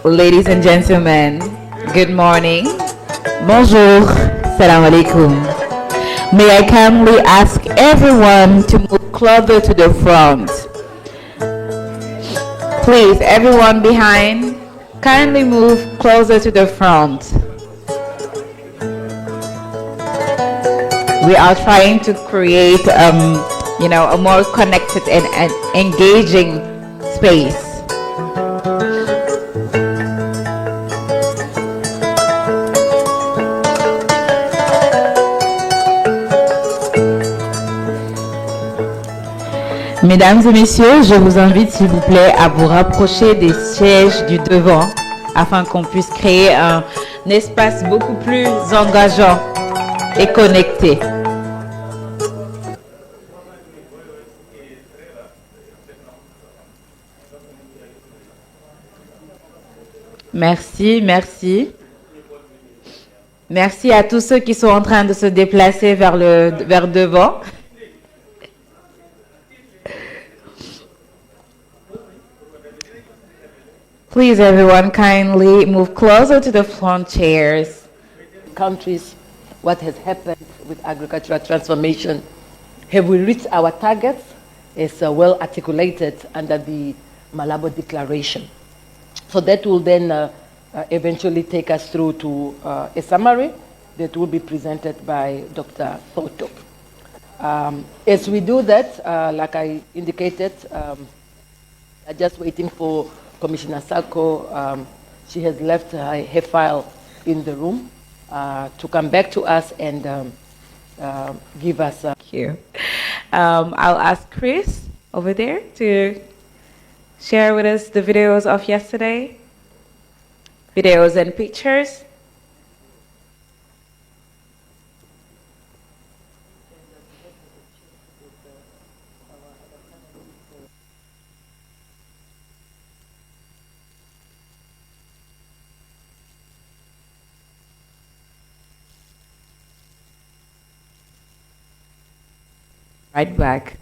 Ladies and gentlemen, good morning. Bonjour. Salam alaikum. May I kindly ask everyone to move closer to the front. Please, everyone behind, kindly move closer to the front. We are trying to create, a more connected and engaging space. Mesdames et messieurs, je vous invite s'il vous plaît à vous rapprocher des sièges du devant afin qu'on puisse créer un espace beaucoup plus engageant et connecté. Merci, merci. Merci à tous ceux qui sont en train de se déplacer vers devant. Please, everyone, kindly move closer to the front chairs. Countries, what has happened with agricultural transformation? Have we reached our targets? It's well articulated under the Malabo Declaration. So that will then eventually take us through to a summary that will be presented by Dr. Soto. As we do that, like I indicated, I'm just waiting for Commissioner Sako. She has left her file in the room to come back to us and give us. Thank you. I'll ask Chris over there to share with us the videos of yesterday, videos and pictures. Right back.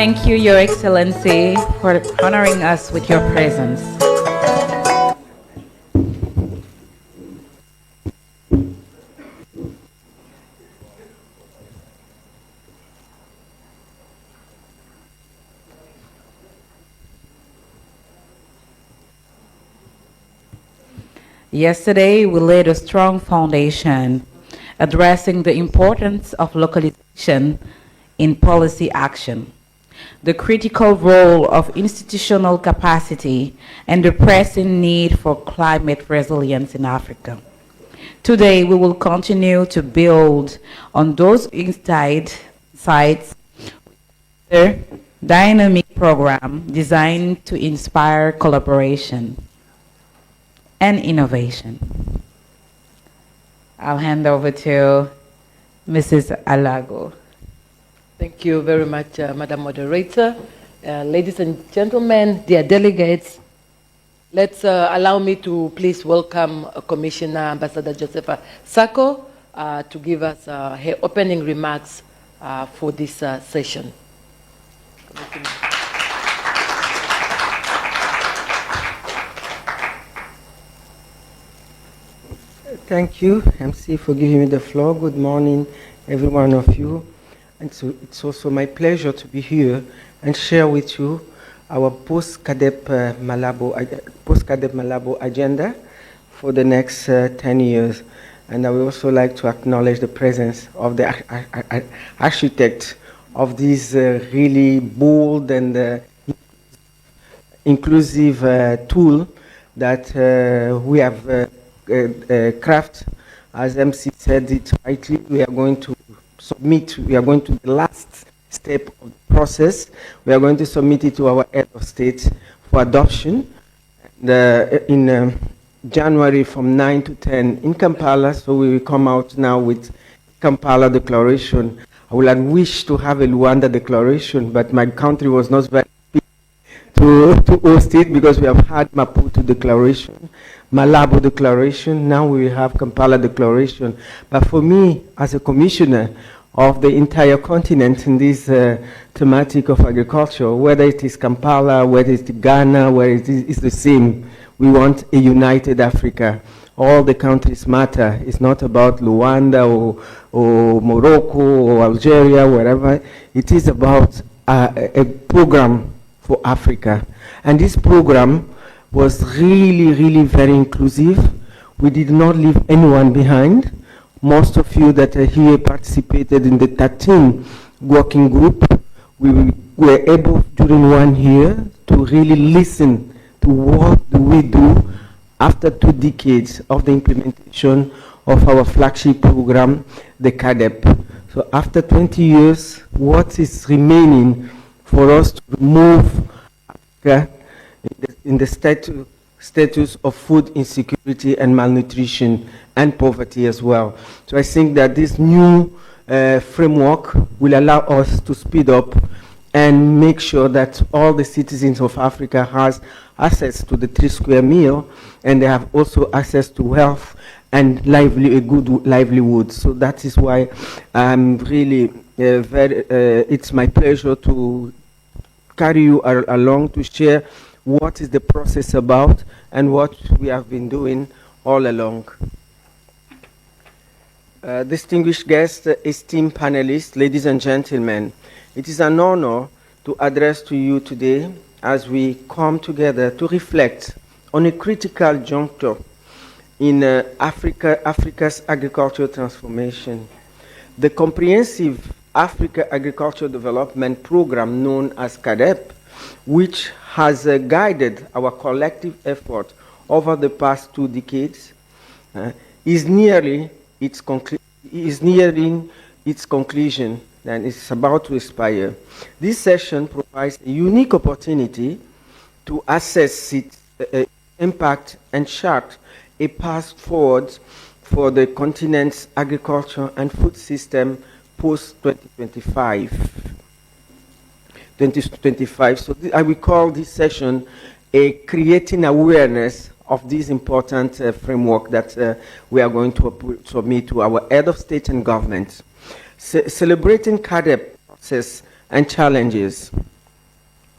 Thank you, Your Excellency, for honoring us with your presence. Yesterday, we laid a strong foundation addressing the importance of localization in policy action, the critical role of institutional capacity, and the pressing need for climate resilience in Africa. Today, we will continue to build on those insights with a dynamic program designed to inspire collaboration and innovation. I'll hand over to Mrs. Alago. Thank you very much, Madam Moderator. Ladies and gentlemen, dear delegates, let's allow me to please welcome Commissioner Ambassador Josepha Sako to give us her opening remarks for this session. Thank you, MC, for giving me the floor. Good morning, every one of you. And so it's also my pleasure to be here and share with you our post-CADEP Malabo agenda for the next 10 years. And I would also like to acknowledge the presence of the architect of this really bold and inclusive tool that we have crafted. As MC said it rightly, we are going to the last step of the process. We are going to submit it to our head of state for adoption in January from 9 to 10 in Kampala. So we will come out now with Kampala Declaration. I would have wished to have a Luanda Declaration, but my country was not very happy to host it because we have had Maputo Declaration, Malabo Declaration, now we have Kampala Declaration. But for me, as a commissioner of the entire continent in this thematic of agriculture, whether it is Kampala, whether it's Ghana, whether it's the same, we want a united Africa. All the countries matter. It's not about Luanda or Morocco or Algeria, wherever. It is about a program for Africa. And this program was really, really very inclusive. We did not leave anyone behind. Most of you that are here participated in the 13 working group. We were able during 1 year to really listen to what do we do after 2 decades of the implementation of our flagship program, the CADEP. So after 20 years, what is remaining for us to remove Africa in the status of food insecurity and malnutrition and poverty as well. So I think that this new framework will allow us to speed up and make sure that all the citizens of Africa has access to the 3 square meal, and they have also access to health and a good livelihood. So that is why I'm really it's my pleasure to carry you along to share what is the process about and what we have been doing all along. Distinguished guests, esteemed panelists, ladies and gentlemen, it is an honor to address to you today as we come together to reflect on a critical juncture in Africa's agricultural transformation. The comprehensive Africa Agricultural Development Program known as CADEP, which has guided our collective effort over the past 2 decades, is nearing its conclusion and is about to expire. This session provides a unique opportunity to assess its impact and chart a path forward for the continent's agriculture and food system post-2025. So I will call this session a creating awareness of this important framework that we are going to submit to our head of state and government. Celebrating CADEP process and challenges.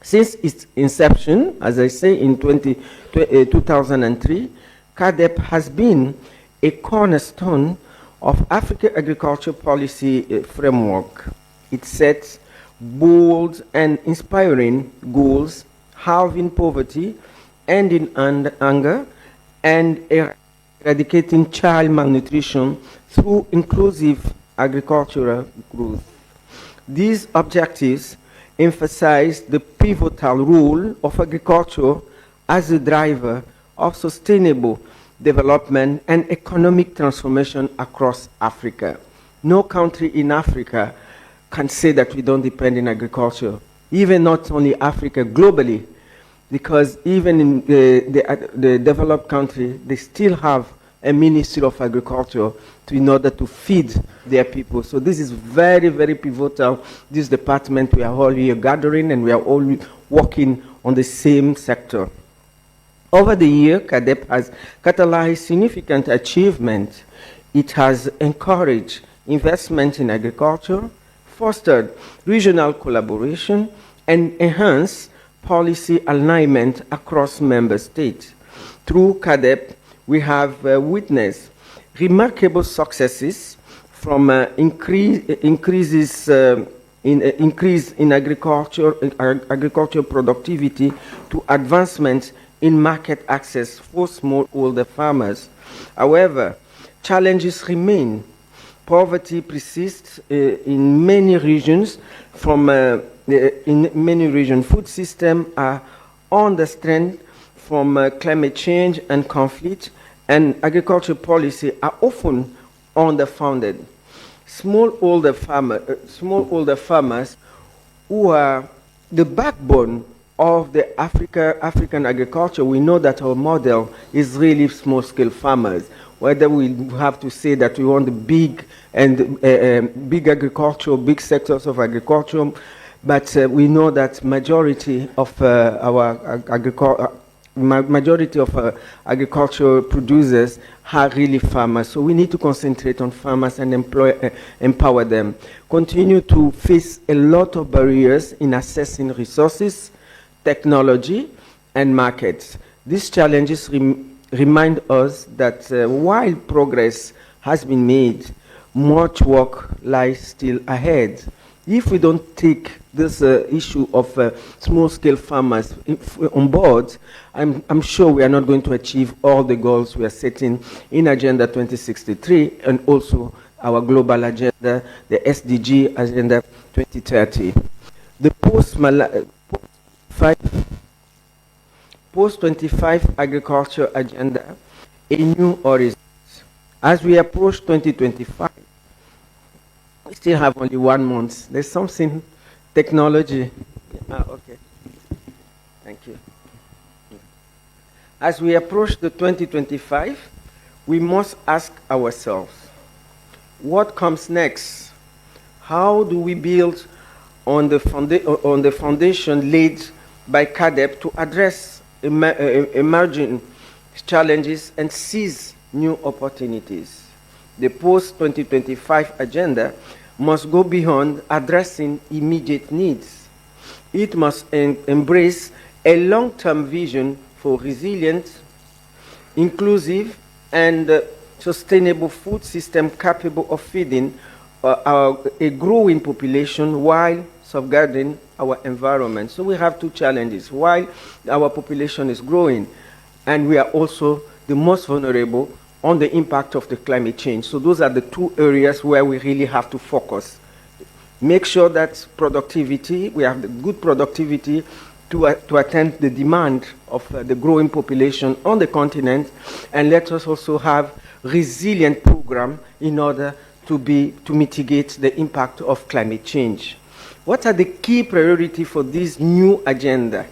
Since its inception, as I say, in 2003, CADEP has been a cornerstone of Africa agriculture policy framework. It sets bold and inspiring goals, halving poverty, ending hunger, and eradicating child malnutrition through inclusive agricultural growth. These objectives emphasize the pivotal role of agriculture as a driver of sustainable development and economic transformation across Africa. No country in Africa can say that we don't depend on agriculture, even not only Africa, globally, because even in the developed country, they still have a Ministry of Agriculture in order to feed their people. So this is very, very pivotal. This department, we are all here gathering and we are all working on the same sector. Over the year, CADEP has catalyzed significant achievement. It has encouraged investment in agriculture, fostered regional collaboration, and enhance policy alignment across member states. Through CADEP, we have witnessed remarkable successes from increase in agricultural productivity to advancements in market access for smallholder farmers. However, challenges remain. Poverty persists in many regions. In many regions, food systems are under strain from climate change and conflict, and agricultural policy are often underfunded. Smallholder farmers who are the backbone of the African agriculture. We know that our model is really small-scale farmers. Whether we have to say that we want the big and big agriculture, big sectors of agriculture, but we know that majority of agricultural producers are really farmers. So we need to concentrate on farmers and empower them. Continue to face a lot of barriers in accessing resources, technology, and markets. These challenges remind us that while progress has been made, much work lies still ahead. If we don't take this issue of small-scale farmers on board, I'm sure we are not going to achieve all the goals we are setting in Agenda 2063 and also our global agenda, the SDG Agenda 2030. The post-25 agriculture agenda, a new horizon. As we approach 2025, we still have only 1 month. There's something, technology. Okay. Thank you. As we approach the 2025, we must ask ourselves, what comes next? How do we build on the foundation laid by CADEP to address emerging challenges and seize new opportunities? The post-2025 agenda must go beyond addressing immediate needs. It must embrace a long-term vision for resilient, inclusive, and sustainable food system capable of feeding a growing population while safeguarding our environment. So we have two challenges. While our population is growing, and we are also the most vulnerable on the impact of the climate change. So those are the two areas where we really have to focus. Make sure that productivity, we have the good productivity to attend the demand of the growing population on the continent, and let us also have resilient program in order to mitigate the impact of climate change. What are the key priorities for this new agenda?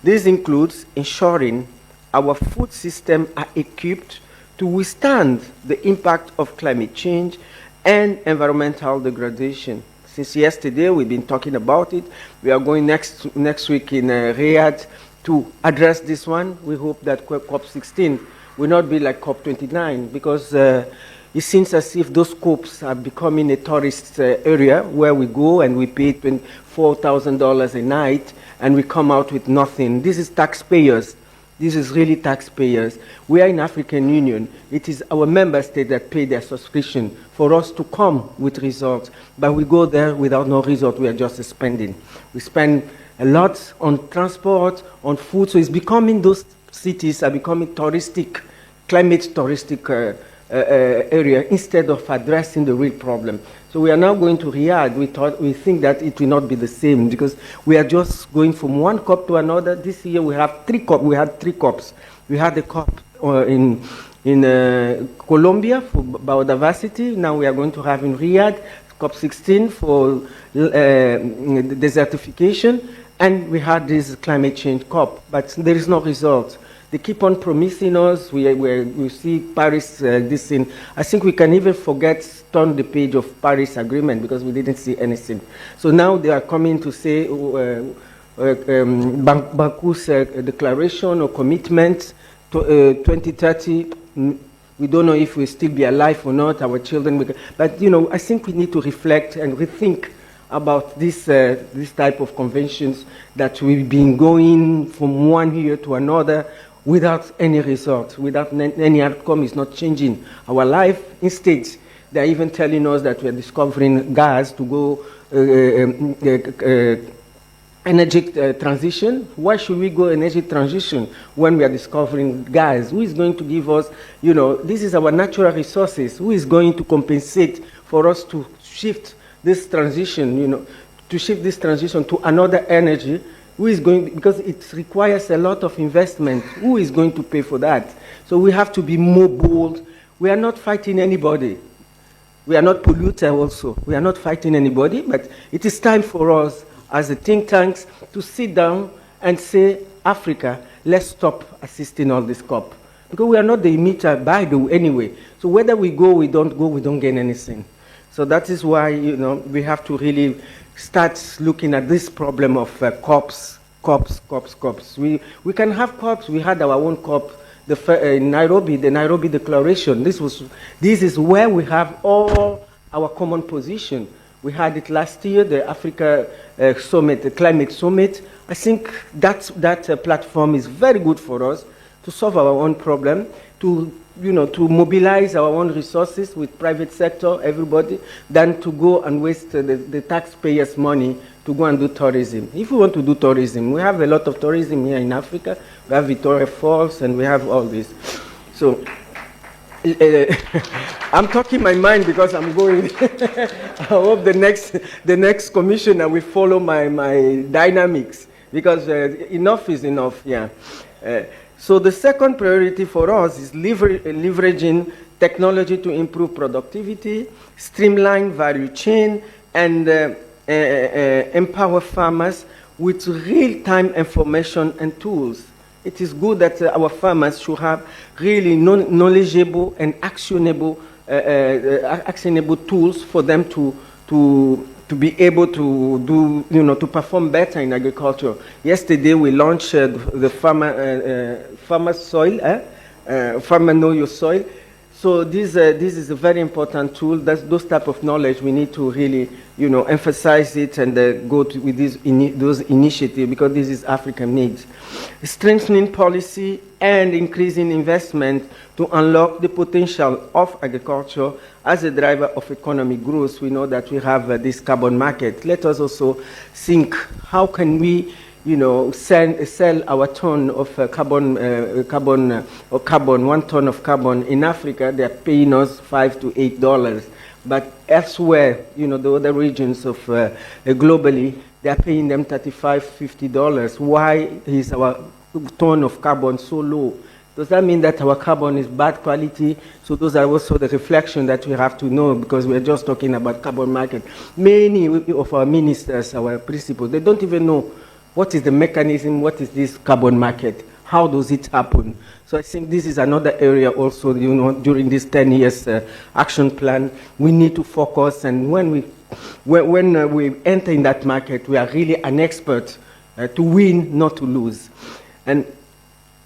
This includes ensuring our food systems are equipped to withstand the impact of climate change and environmental degradation. Since yesterday, we've been talking about it. We are going next week in Riyadh to address this one. We hope that COP16 will not be like COP29, because it seems as if those COPs are becoming a tourist area where we go and we pay $4,000 a night and we come out with nothing. This is taxpayers. This is really taxpayers. We are in African Union. It is our member states that pay their subscription for us to come with results. But we go there without no result. We are just spending. We spend a lot on transport, on food. So it's becoming, those cities are becoming touristic, climate touristic area instead of addressing the real problem. So we are now going to Riyadh. We think that it will not be the same because we are just going from one COP to another. This year we have 3 COP. We had 3 COPs. We had a COP in Colombia for biodiversity. Now we are going to have in Riyadh COP16 for desertification, and we had this climate change COP, but there is no result. They keep on promising us. We see Paris, this thing. I think we can even turn the page of Paris Agreement because we didn't see anything. So now they are coming to say Baku's declaration or commitment to 2030. We don't know if we'll still be alive or not, our children. But, I think we need to reflect and rethink about this type of conventions that we've been going from one year to another without any result, without any outcome. Is not changing our life. Instead, they're even telling us that we're discovering gas to go energy transition. Why should we go energy transition when we are discovering gas? Who is going to give us, this is our natural resources. Who is going to compensate for us to shift this transition, to another energy? Who is going, because it requires a lot of investment. Who is going to pay for that? So we have to be more bold. We are not fighting anybody. We are not polluter also. We are not fighting anybody, but it is time for us as a think tanks to sit down and say, Africa, let's stop assisting all this COP. Because we are not the emitter by the way anyway. So whether we go, we don't gain anything. So that is why, we have to really start looking at this problem of COPs. We can have COPs. We had our own COP in Nairobi, the Nairobi Declaration. This is where we have all our common position. We had it last year, the Africa Summit, the Climate Summit. I think that platform is very good for us to solve our own problem, to mobilize our own resources with private sector, everybody, than to go and waste the taxpayers' money to go and do tourism. If we want to do tourism, we have a lot of tourism here in Africa. We have Victoria Falls, and we have all this. So I'm talking my mind because I'm going. I hope the next commissioner will follow my dynamics, because enough is enough. Yeah. So the second priority for us is leveraging technology to improve productivity, streamline value chain, and empower farmers with real-time information and tools. It is good that our farmers should have really knowledgeable and actionable tools for them to be able to do, to perform better in agriculture. Yesterday we launched the farmer soil, farmer know your soil. So this is a very important tool. Those type of knowledge we need to really, emphasize it and go with those initiatives, because this is African needs. Strengthening policy and increasing investment to unlock the potential of agriculture as a driver of economic growth. We know that we have this carbon market. Let us also think, how can we sell our ton of carbon, 1 ton of carbon in Africa? They're paying us $5 to $8. But elsewhere, the other regions of globally, they're paying them $35, $50. Why is our ton of carbon so low? Does that mean that our carbon is bad quality? So those are also the reflection that we have to know, because we're just talking about carbon market. Many of our ministers, our principals, they don't even know what is the mechanism, what is this carbon market, how does it happen? So I think this is another area also, during this 10 years action plan, we need to focus. And when we enter in that market, we are really an expert to win, not to lose. And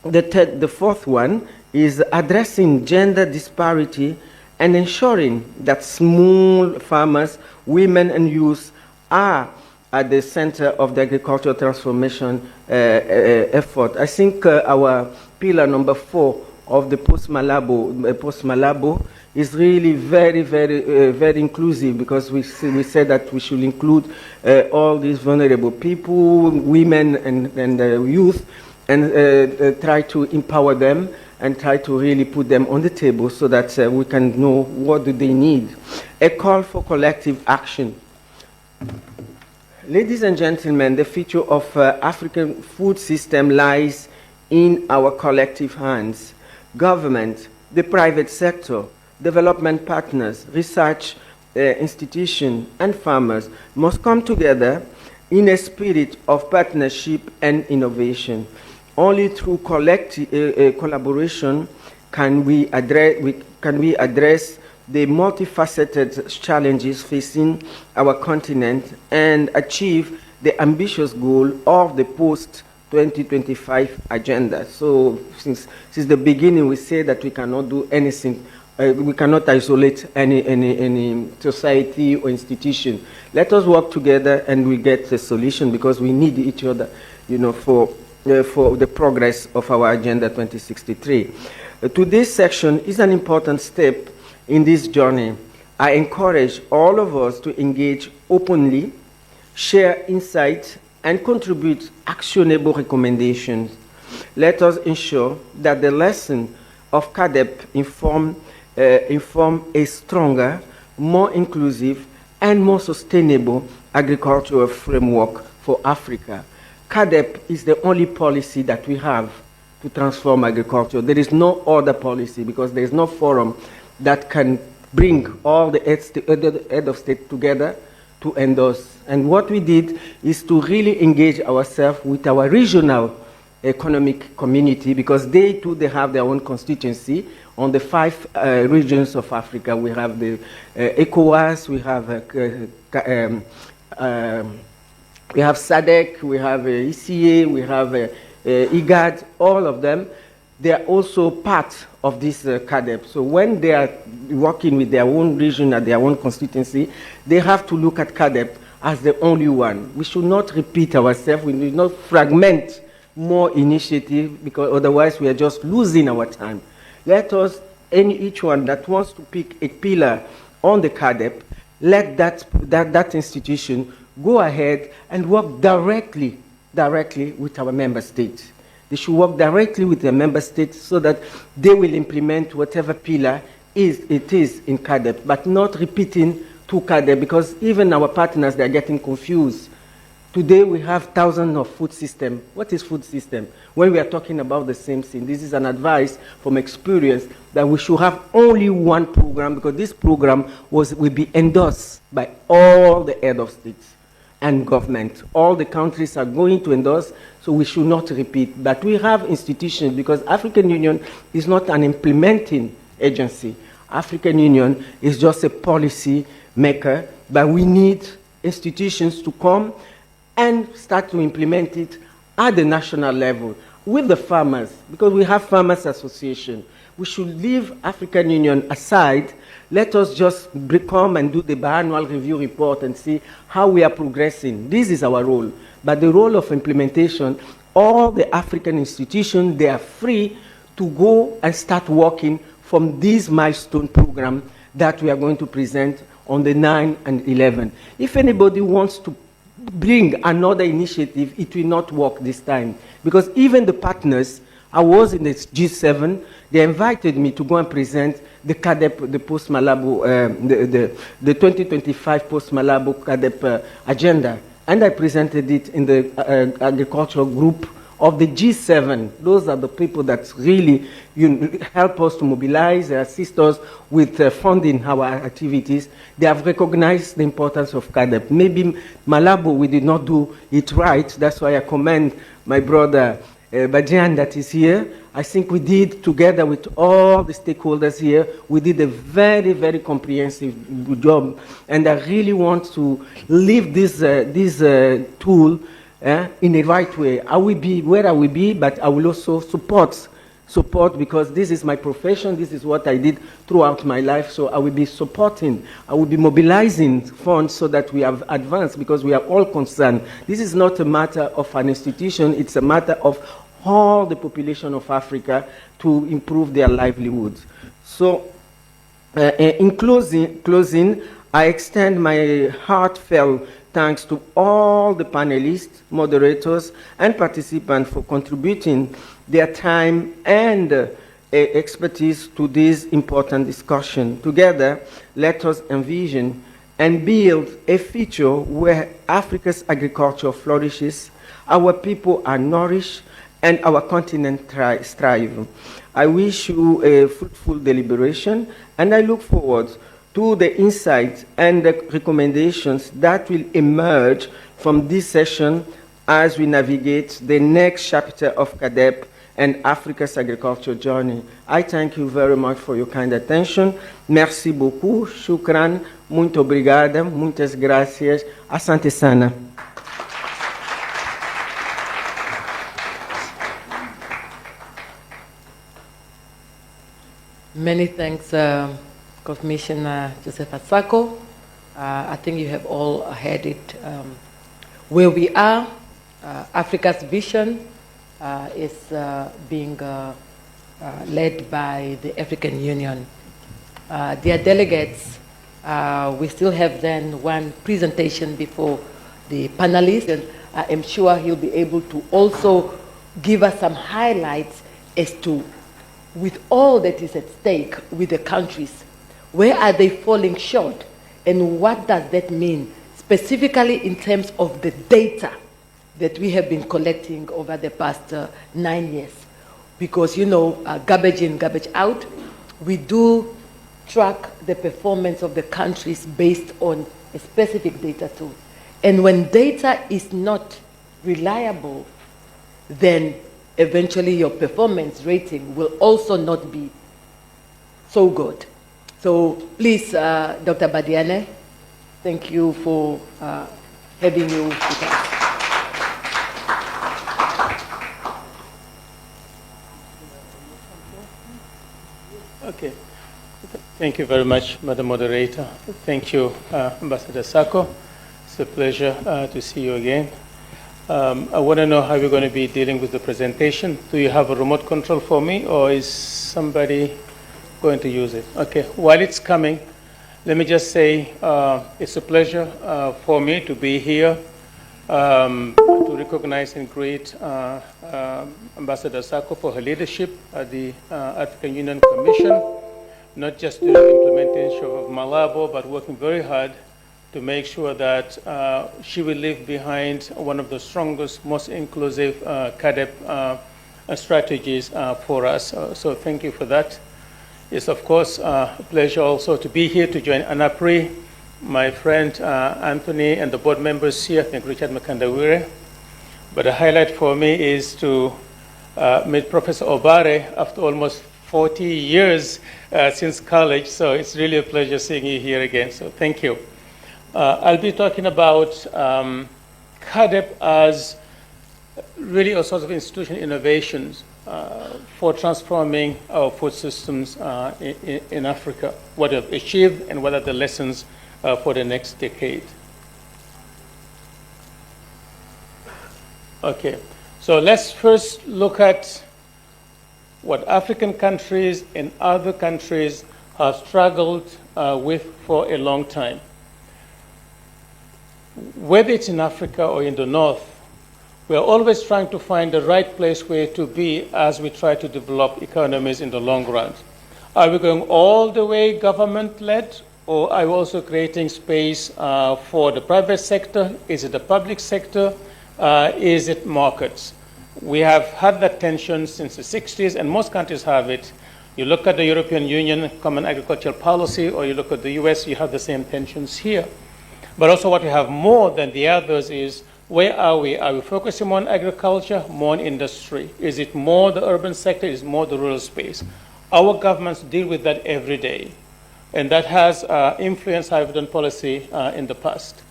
the fourth one is addressing gender disparity and ensuring that small farmers, women and youth are at the center of the agricultural transformation effort. I think our pillar number 4 of the post-Malabo is really very, very, very inclusive, because we said that we should include all these vulnerable people, women and youth, and try to empower them and try to really put them on the table so that we can know what do they need. A call for collective action. Ladies and gentlemen, the future of African food system lies in our collective hands. Government, the private sector, development partners, research institutions, and farmers must come together in a spirit of partnership and innovation. Only through collective collaboration can we address the multifaceted challenges facing our continent and achieve the ambitious goal of the post-2025 agenda. So since the beginning, we say that we cannot do anything we cannot isolate any society or institution. Let us work together and we get a solution, because we need each other, for the progress of our Agenda 2063. Today's section is an important step in this journey. I encourage all of us to engage openly, share insights, and contribute actionable recommendations. Let us ensure that the lesson of CADEP inform a stronger, more inclusive, and more sustainable agricultural framework for Africa. CADEP is the only policy that we have to transform agriculture. There is no other policy, because there is no forum that can bring all the head of state together to endorse. And what we did is to really engage ourselves with our regional economic community, because they have their own constituency on the 5 regions of Africa. We have the ECOWAS, we have SADC, we have ECA, we have IGAD, all of them. They are also part of this CADEP. So when they are working with their own region and their own constituency, they have to look at CADEP as the only one. We should not repeat ourselves. We should not fragment more initiative, because otherwise we are just losing our time. Let us, each one that wants to pick a pillar on the CADEP, let that institution go ahead and work directly with our member states. They should work directly with the member states so that they will implement whatever pillar it is in CADEP, but not repeating to CADEP, because even our partners, they are getting confused. Today we have thousands of food systems. What is food system? When we are talking about the same thing, this is an advice from experience that we should have only one program, because this program will be endorsed by all the head of states and government. All the countries are going to endorse, so we should not repeat. But we have institutions, because African Union is not an implementing agency. African Union is just a policy maker, but we need institutions to come and start to implement it at the national level with the farmers, because we have farmers association. We should leave African Union aside. Let us just come and do the biannual review report and see how we are progressing. This is our role. But the role of implementation, all the African institutions, they are free to go and start working from this milestone program that we are going to present on the 9 and 11. If anybody wants to bring another initiative, it will not work this time. Because even the partners, I was in the G7, they invited me to go and present the CADEP, the post-Malabo, the 2025 post-Malabo CADEP agenda. And I presented it in the agricultural group of the G7. Those are the people that really help us to mobilize, assist us with funding our activities. They have recognized the importance of CADEP. Maybe Malabo, we did not do it right. That's why I commend my brother Bajan that is here. I think we did, together with all the stakeholders here, we did a very, very comprehensive job. And I really want to leave this tool in the right way. I will be where I will be, but I will also support, because this is my profession, this is what I did throughout my life, so I will be supporting, I will be mobilizing funds so that we have advanced, because we are all concerned. This is not a matter of an institution, it's a matter of all the population of Africa to improve their livelihoods. So, in closing, I extend my heartfelt thanks to all the panelists, moderators, and participants for contributing their time and expertise to this important discussion. Together, let us envision and build a future where Africa's agriculture flourishes, our people are nourished, and our continent thrive. I wish you a fruitful deliberation, and I look forward to the insights and the recommendations that will emerge from this session as we navigate the next chapter of CADEP and Africa's agriculture journey. I thank you very much for your kind attention. Merci beaucoup. Shukran. Muito obrigada. Muitas gracias. Asante sana. Many thanks, Commissioner Joseph Asako. I think you have all heard it. Where we are, Africa's vision is being led by the African Union. Dear delegates, we still have then one presentation before the panelists, and I am sure he'll be able to also give us some highlights as to, with all that is at stake with the countries, where are they falling short, and what does that mean specifically in terms of the data that we have been collecting over the past 9 years. Because, you know, garbage in, garbage out, we do track the performance of the countries based on a specific data tool. And when data is not reliable, then eventually your performance rating will also not be so good. So please, Dr. Badiane, thank you for having you with us. Okay. Thank you very much, Madam Moderator. Thank you, Ambassador Sako. It's a pleasure to see you again. I want to know how we're going to be dealing with the presentation. Do you have a remote control for me, or is somebody going to use it? Okay, while it's coming, let me just say it's a pleasure for me to be here to recognize and greet Ambassador Sako for her leadership at the African Union Commission, not just during the implementation of Malabo, but working very hard to make sure that she will leave behind one of the strongest, most inclusive CADEP strategies for us. So thank you for that. It's, of course, a pleasure also to be here to join ANAPRI, my friend Anthony and the board members here, I think Richard Makandawire. But the highlight for me is to meet Professor Obare after almost 40 years since college. So it's really a pleasure seeing you here again. So thank you. I'll be talking about CADEP as really a sort of institutional innovations for transforming our food systems in Africa, what we've achieved and what are the lessons for the next decade. Okay, so let's first look at what African countries and other countries have struggled with for a long time. Whether it's in Africa or in the North, we are always trying to find the right place where to be as we try to develop economies in the long run. Are we going all the way government-led, or are we also creating space for the private sector? Is it the public sector? Is it markets? We have had that tension since the 60s, and most countries have it. You look at the European Union Common Agricultural Policy, or you look at the US, you have the same tensions here. But also what we have more than the others is, where are we? Are we focusing more on agriculture, more on industry? Is it more the urban sector? Is it more the rural space? Our governments deal with that every day. And that has influenced how we've done policy in the past.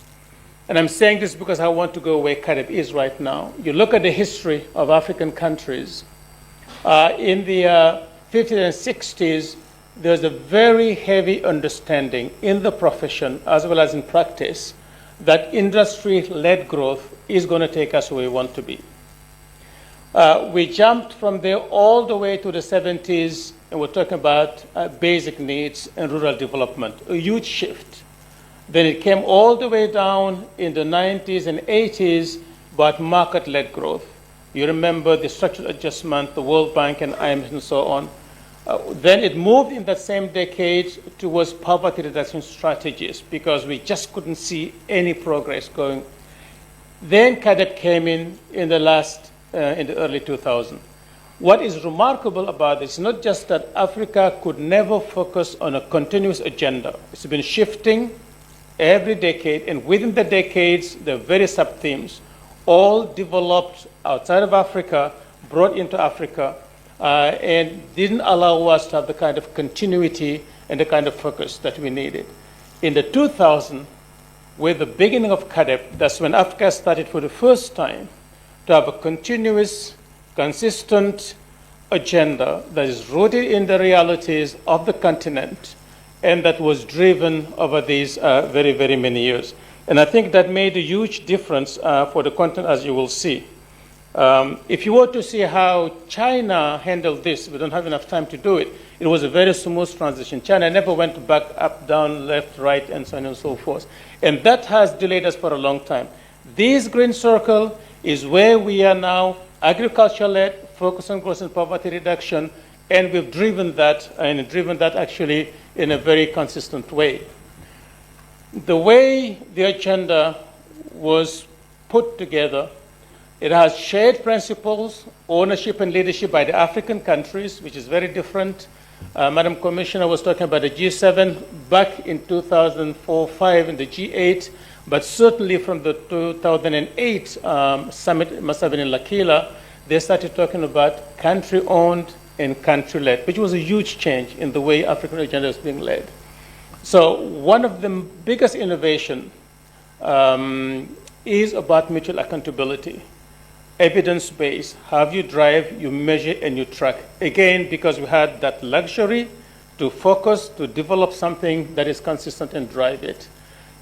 And I'm saying this because I want to go where CADEP is right now. You look at the history of African countries. In the 50s and 60s, there's a very heavy understanding in the profession as well as in practice that industry-led growth is going to take us where we want to be. We jumped from there all the way to the 70s, and we're talking about basic needs and rural development, a huge shift. Then it came all the way down in the 90s and 80s, but market-led growth. You remember the structural adjustment, the World Bank and IMF and so on. Then it moved in that same decade towards poverty reduction strategies because we just couldn't see any progress going. Then CADEP came in the early 2000s. What is remarkable about this is not just that Africa could never focus on a continuous agenda. It's been shifting every decade, and within the decades, there are various sub-themes, all developed outside of Africa, brought into Africa, and didn't allow us to have the kind of continuity and the kind of focus that we needed. In the 2000s, with the beginning of CADEP, that's when Africa started for the first time to have a continuous, consistent agenda that is rooted in the realities of the continent and that was driven over these very, very many years. And I think that made a huge difference for the continent, as you will see. If you were to see how China handled this, we don't have enough time to do it. It was a very smooth transition. China never went back, up, down, left, right, and so on and so forth. And that has delayed us for a long time. This green circle is where we are now, agriculture-led, focus on growth and poverty reduction, and we've driven that, actually in a very consistent way. The way the agenda was put together, it has shared principles, ownership and leadership by the African countries, which is very different. Madam Commissioner was talking about the G7 back in 2004-05 in the G8, but certainly from the 2008 summit must have been in L'Aquila, they started talking about country-owned and country-led, which was a huge change in the way African agenda is being led. So one of the biggest innovation is about mutual accountability. Evidence-based, how you drive, you measure, and you track. Again, because we had that luxury to focus, to develop something that is consistent and drive it.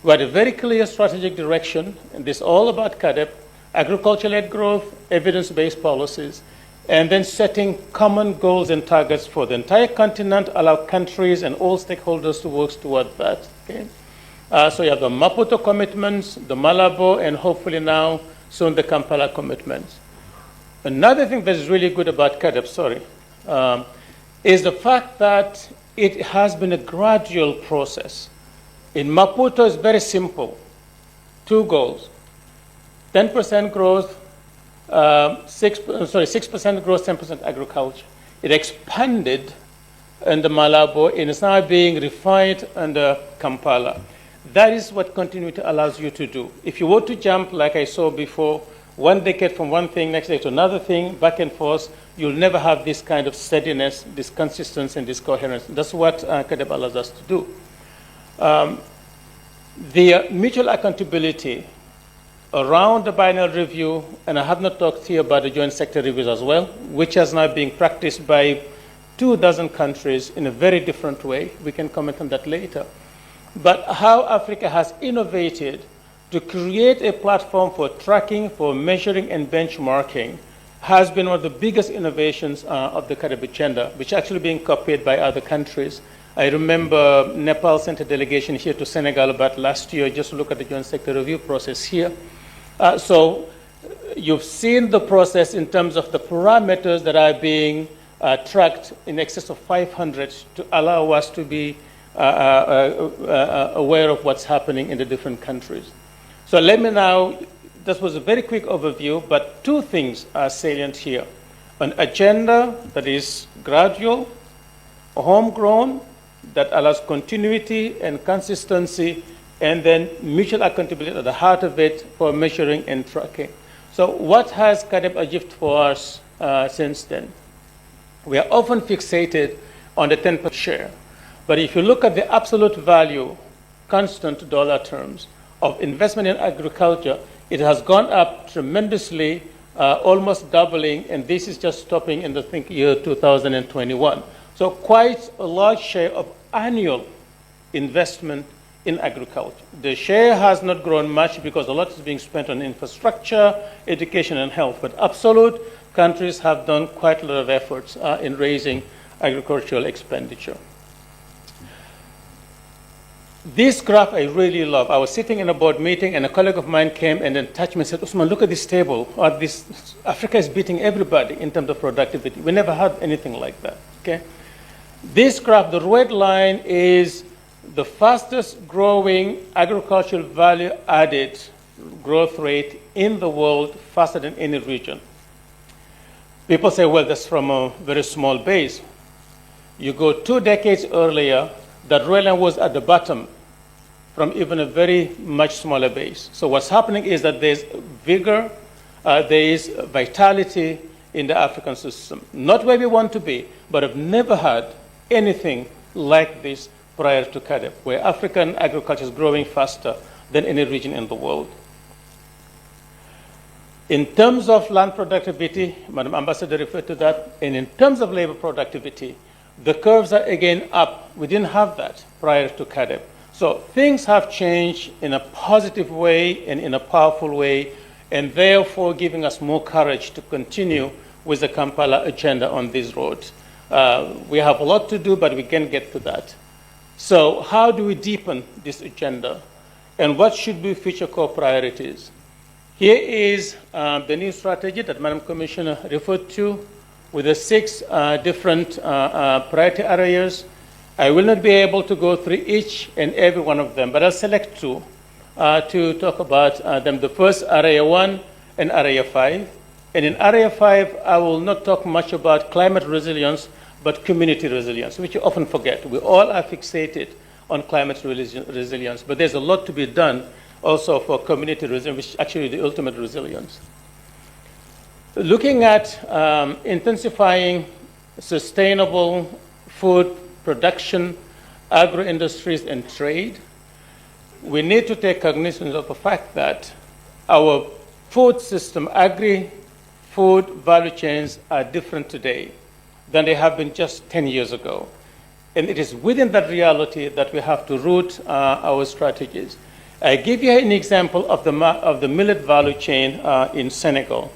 We had a very clear strategic direction, and this is all about CAADP, agriculture-led growth, evidence-based policies, and then setting common goals and targets for the entire continent, allow countries and all stakeholders to work toward that. Okay? So you have the Maputo commitments, the Malabo, and hopefully now, soon the Kampala commitments. Another thing that is really good about CAADP, is the fact that it has been a gradual process. In Maputo, it's very simple. 2 goals. 10% growth, 6% growth, 10% agriculture. It expanded in the Malabo and is now being refined under Kampala. That is what continuity allows you to do. If you were to jump, like I saw before, 1 decade from one thing, next day to another thing, back and forth, you'll never have this kind of steadiness, this consistency, and this coherence. That's what CAADP allows us to do. The mutual accountability around the biennial review, and I have not talked here about the joint sector reviews as well, which is now being practiced by 24 countries in a very different way. We can comment on that later. But how Africa has innovated to create a platform for tracking, for measuring and benchmarking has been one of the biggest innovations of the CAADP agenda, which is actually being copied by other countries. I remember Nepal sent a delegation here to Senegal about last year just to look at the joint sector review process here. So you've seen the process in terms of the parameters that are being tracked in excess of 500 to allow us to be aware of what's happening in the different countries. So let me now, this was a very quick overview, but 2 things are salient here. An agenda that is gradual, homegrown, that allows continuity and consistency, and then mutual accountability at the heart of it for measuring and tracking. So what has CAADP achieved for us since then? We are often fixated on the 10% share. But if you look at the absolute value, constant dollar terms, of investment in agriculture, it has gone up tremendously, almost doubling, and this is just stopping in the year 2021. So quite a large share of annual investment in agriculture. The share has not grown much because a lot is being spent on infrastructure, education, and health. But absolute, countries have done quite a lot of efforts in raising agricultural expenditure. This graph I really love. I was sitting in a board meeting and a colleague of mine came and then touched me and said, Usman, look at this table. Africa is beating everybody in terms of productivity. We never had anything like that. Okay? This graph, the red line, is the fastest growing agricultural value added growth rate in the world, faster than any region. People say, well, that's from a very small base. You go 2 decades earlier, that red line was at the bottom from even a very much smaller base. So what's happening is that there's vigor, there is vitality in the African system. Not where we want to be, but I've never had anything like this prior to CAADP, where African agriculture is growing faster than any region in the world. In terms of land productivity, Madam Ambassador referred to that, and in terms of labor productivity, the curves are again up. We didn't have that prior to CADEP. So things have changed in a positive way and in a powerful way, and therefore giving us more courage to continue with the Kampala agenda on these roads. We have a lot to do, but we can get to that. So how do we deepen this agenda, and what should be future core priorities? Here is the new strategy that Madam Commissioner referred to with the 6 different priority areas. I will not be able to go through each and every one of them, but I'll select 2 to talk about them. The first, Area 1 and Area 5. And in Area 5, I will not talk much about climate resilience, but community resilience, which you often forget. We all are fixated on climate resilience, but there's a lot to be done also for community resilience, which is actually the ultimate resilience. Looking at intensifying sustainable food production, agro-industries, and trade, we need to take cognizance of the fact that our food system, agri-food value chains are different today than they have been just 10 years ago. And it is within that reality that we have to root our strategies. I give you an example of the millet value chain in Senegal.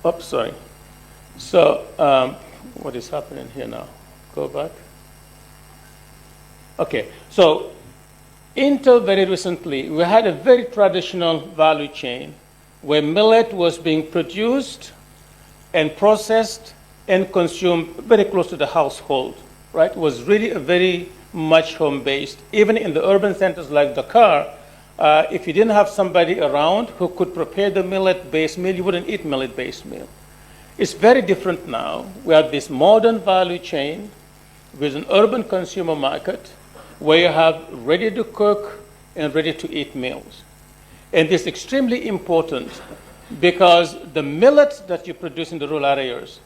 Oops, sorry. So what is happening here now? Go back. Okay, so until very recently, we had a very traditional value chain where millet was being produced and processed and consumed very close to the household, right? It was really a very much home-based. Even in the urban centers like Dakar, if you didn't have somebody around who could prepare the millet-based meal, you wouldn't eat millet-based meal. It's very different now. We have this modern value chain with an urban consumer market where you have ready-to-cook and ready-to-eat meals. And this is extremely important because the millet that you produce in the rural areas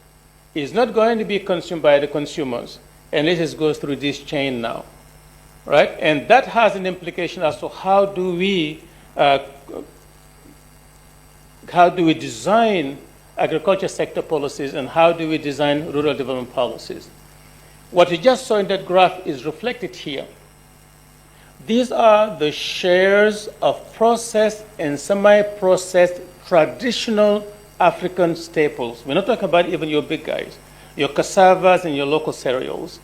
is not going to be consumed by the consumers unless it goes through this chain now, right? And that has an implication as to how do we design agriculture sector policies and how do we design rural development policies. What you just saw in that graph is reflected here. These are the shares of processed and semi-processed traditional African staples. We're not talking about even your big guys, your cassavas and your local cereals.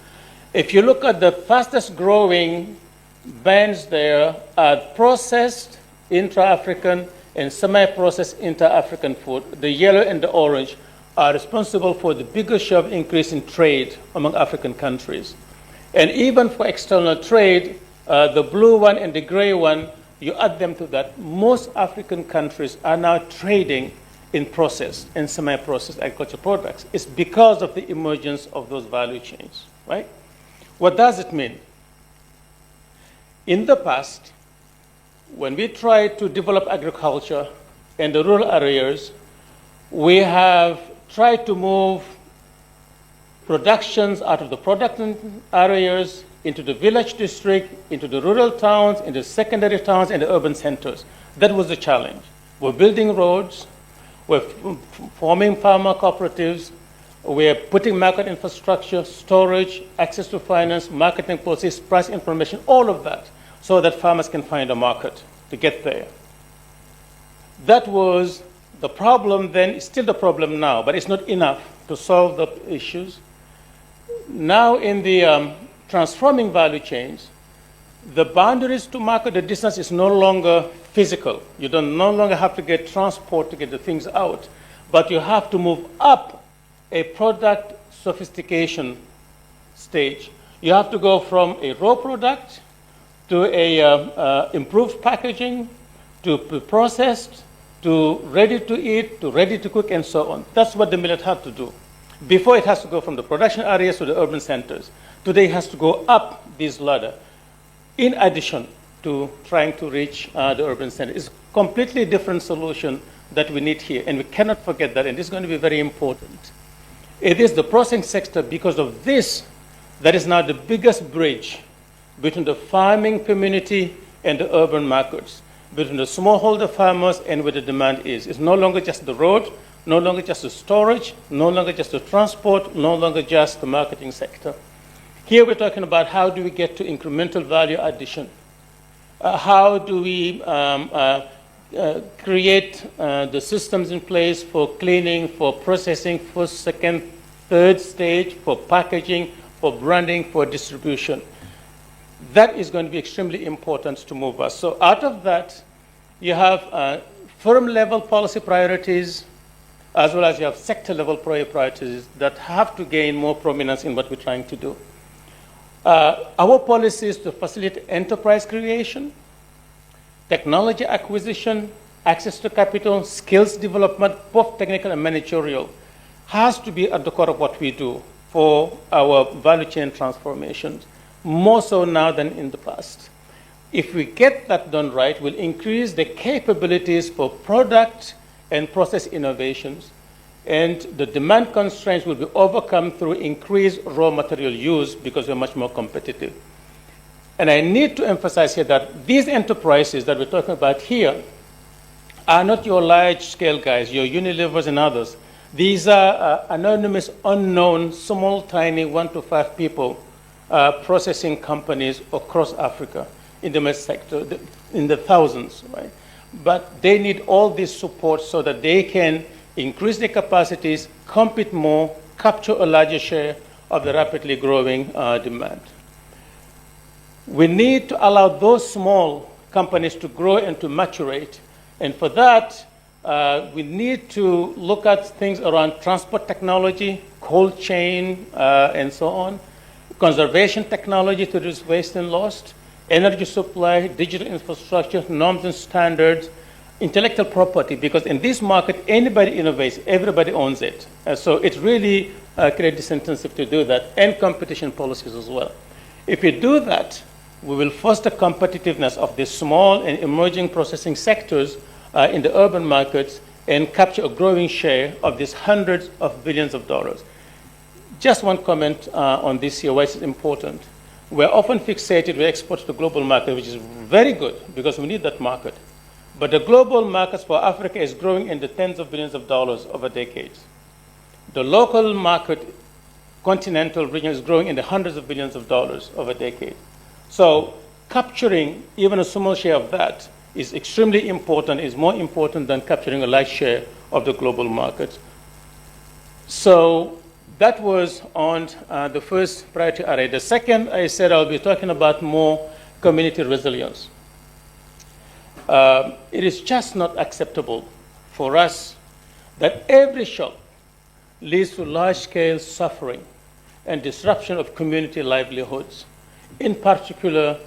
If you look at the fastest growing bands there are processed intra-African and semi-processed inter-African food. The yellow and the orange are responsible for the biggest share of increase in trade among African countries. And even for external trade, the blue one and the gray one, you add them to that, most African countries are now trading in processed and semi-processed agricultural products. It's because of the emergence of those value chains, right? What does it mean? In the past, when we tried to develop agriculture in the rural areas, we have tried to move productions out of the production areas into the village district, into the rural towns, into secondary towns, and the urban centers. That was the challenge. We're building roads, we're forming farmer cooperatives, we're putting market infrastructure, storage, access to finance, marketing policies, price information, all of that, so that farmers can find a market to get there. That was the problem then, it's still the problem now, but it's not enough to solve the issues. Now in the transforming value chains, the boundaries to market, the distance is no longer physical. You no longer have to get transport to get the things out, but you have to move up a product sophistication stage. You have to go from a raw product to a improved packaging, to processed, to ready to eat, to ready to cook, and so on. That's what the millet had to do. Before, it has to go from the production areas to the urban centers. Today, it has to go up this ladder, in addition to trying to reach the urban center. It's a completely different solution that we need here, and we cannot forget that, and this is going to be very important. It is the processing sector, because of this, that is now the biggest bridge between the farming community and the urban markets. between the smallholder farmers and where the demand is. It's no longer just the road, no longer just the storage, no longer just the transport, no longer just the marketing sector. Here we're talking about how do we get to incremental value addition? How do we create the systems in place for cleaning, for processing, first, second, third stage, for packaging, for branding, for distribution? That is going to be extremely important to move us. So out of that, you have firm-level policy priorities, as well as you have sector-level priorities that have to gain more prominence in what we're trying to do. Our policy is to facilitate enterprise creation, technology acquisition, access to capital, skills development, both technical and managerial, has to be at the core of what we do for our value chain transformations, more so now than in the past. If we get that done right, we'll increase the capabilities for product and process innovations, and the demand constraints will be overcome through increased raw material use because we're much more competitive. And I need to emphasize here that these enterprises that we're talking about here are not your large-scale guys, your Unilevers and others. These are anonymous, unknown, small, tiny 1 to 5 people processing companies across Africa in the meat sector, in the thousands, right? But they need all this support so that they can increase their capacities, compete more, capture a larger share of the rapidly growing demand. We need to allow those small companies to grow and to maturate. And for that, we need to look at things around transport technology, cold chain, and so on, conservation technology to reduce waste and loss, energy supply, digital infrastructure, norms and standards, intellectual property, because in this market, anybody innovates, everybody owns it. So it really creates disincentive to do that, and competition policies as well. If we do that, we will foster competitiveness of the small and emerging processing sectors in the urban markets and capture a growing share of these hundreds of billions of dollars. Just one comment on this here, why it's important. We're often fixated with export to the global market, which is very good because we need that market. But the global markets for Africa is growing in the tens of billions of dollars over decades. The local market, continental region, is growing in the hundreds of billions of dollars over decades. So capturing even a small share of that is extremely important, is more important than capturing a large share of the global market. So that was on the first priority area. The second, I said I'll be talking about more community resilience. It is just not acceptable for us that every shock leads to large-scale suffering and disruption of community livelihoods, in particular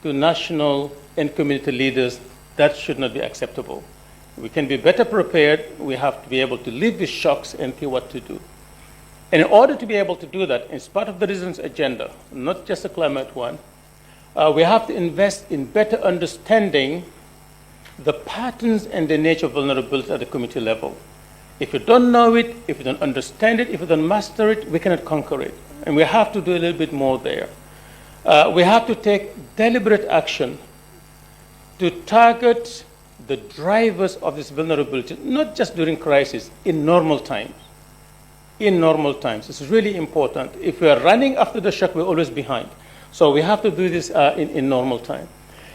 to national and community leaders. That should not be acceptable. We can be better prepared. We have to be able to live with shocks and see what to do. And in order to be able to do that, as part of the resilience agenda, not just the climate one, we have to invest in better understanding the patterns and the nature of vulnerability at the community level. If you don't know it, if you don't understand it, if you don't master it, we cannot conquer it. And we have to do a little bit more there. We have to take deliberate action to target the drivers of this vulnerability, not just during crisis, in normal times. In normal times. It's really important. If we are running after the shock, we're always behind. So we have to do this in normal time.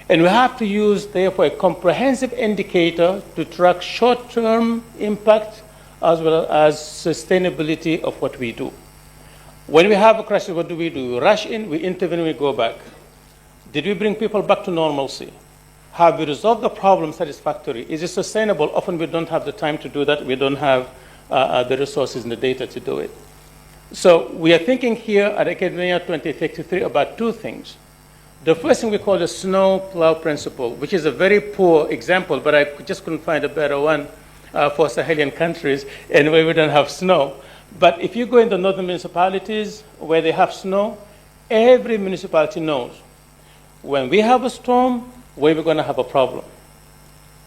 And we have to use, therefore, a comprehensive indicator to track short-term impact as well as sustainability of what we do. When we have a crisis, what do? We rush in, we intervene, we go back. Did we bring people back to normalcy? Have we resolved the problem satisfactorily? Is it sustainable? Often we don't have the time to do that. We don't have the resources and the data to do it. So we are thinking here at Academia 2053 about two things. The first thing we call the snow plow principle, which is a very poor example, but I just couldn't find a better one for Sahelian countries and where we don't have snow. But if you go in the northern municipalities where they have snow, every municipality knows when we have a storm, where we're going to have a problem.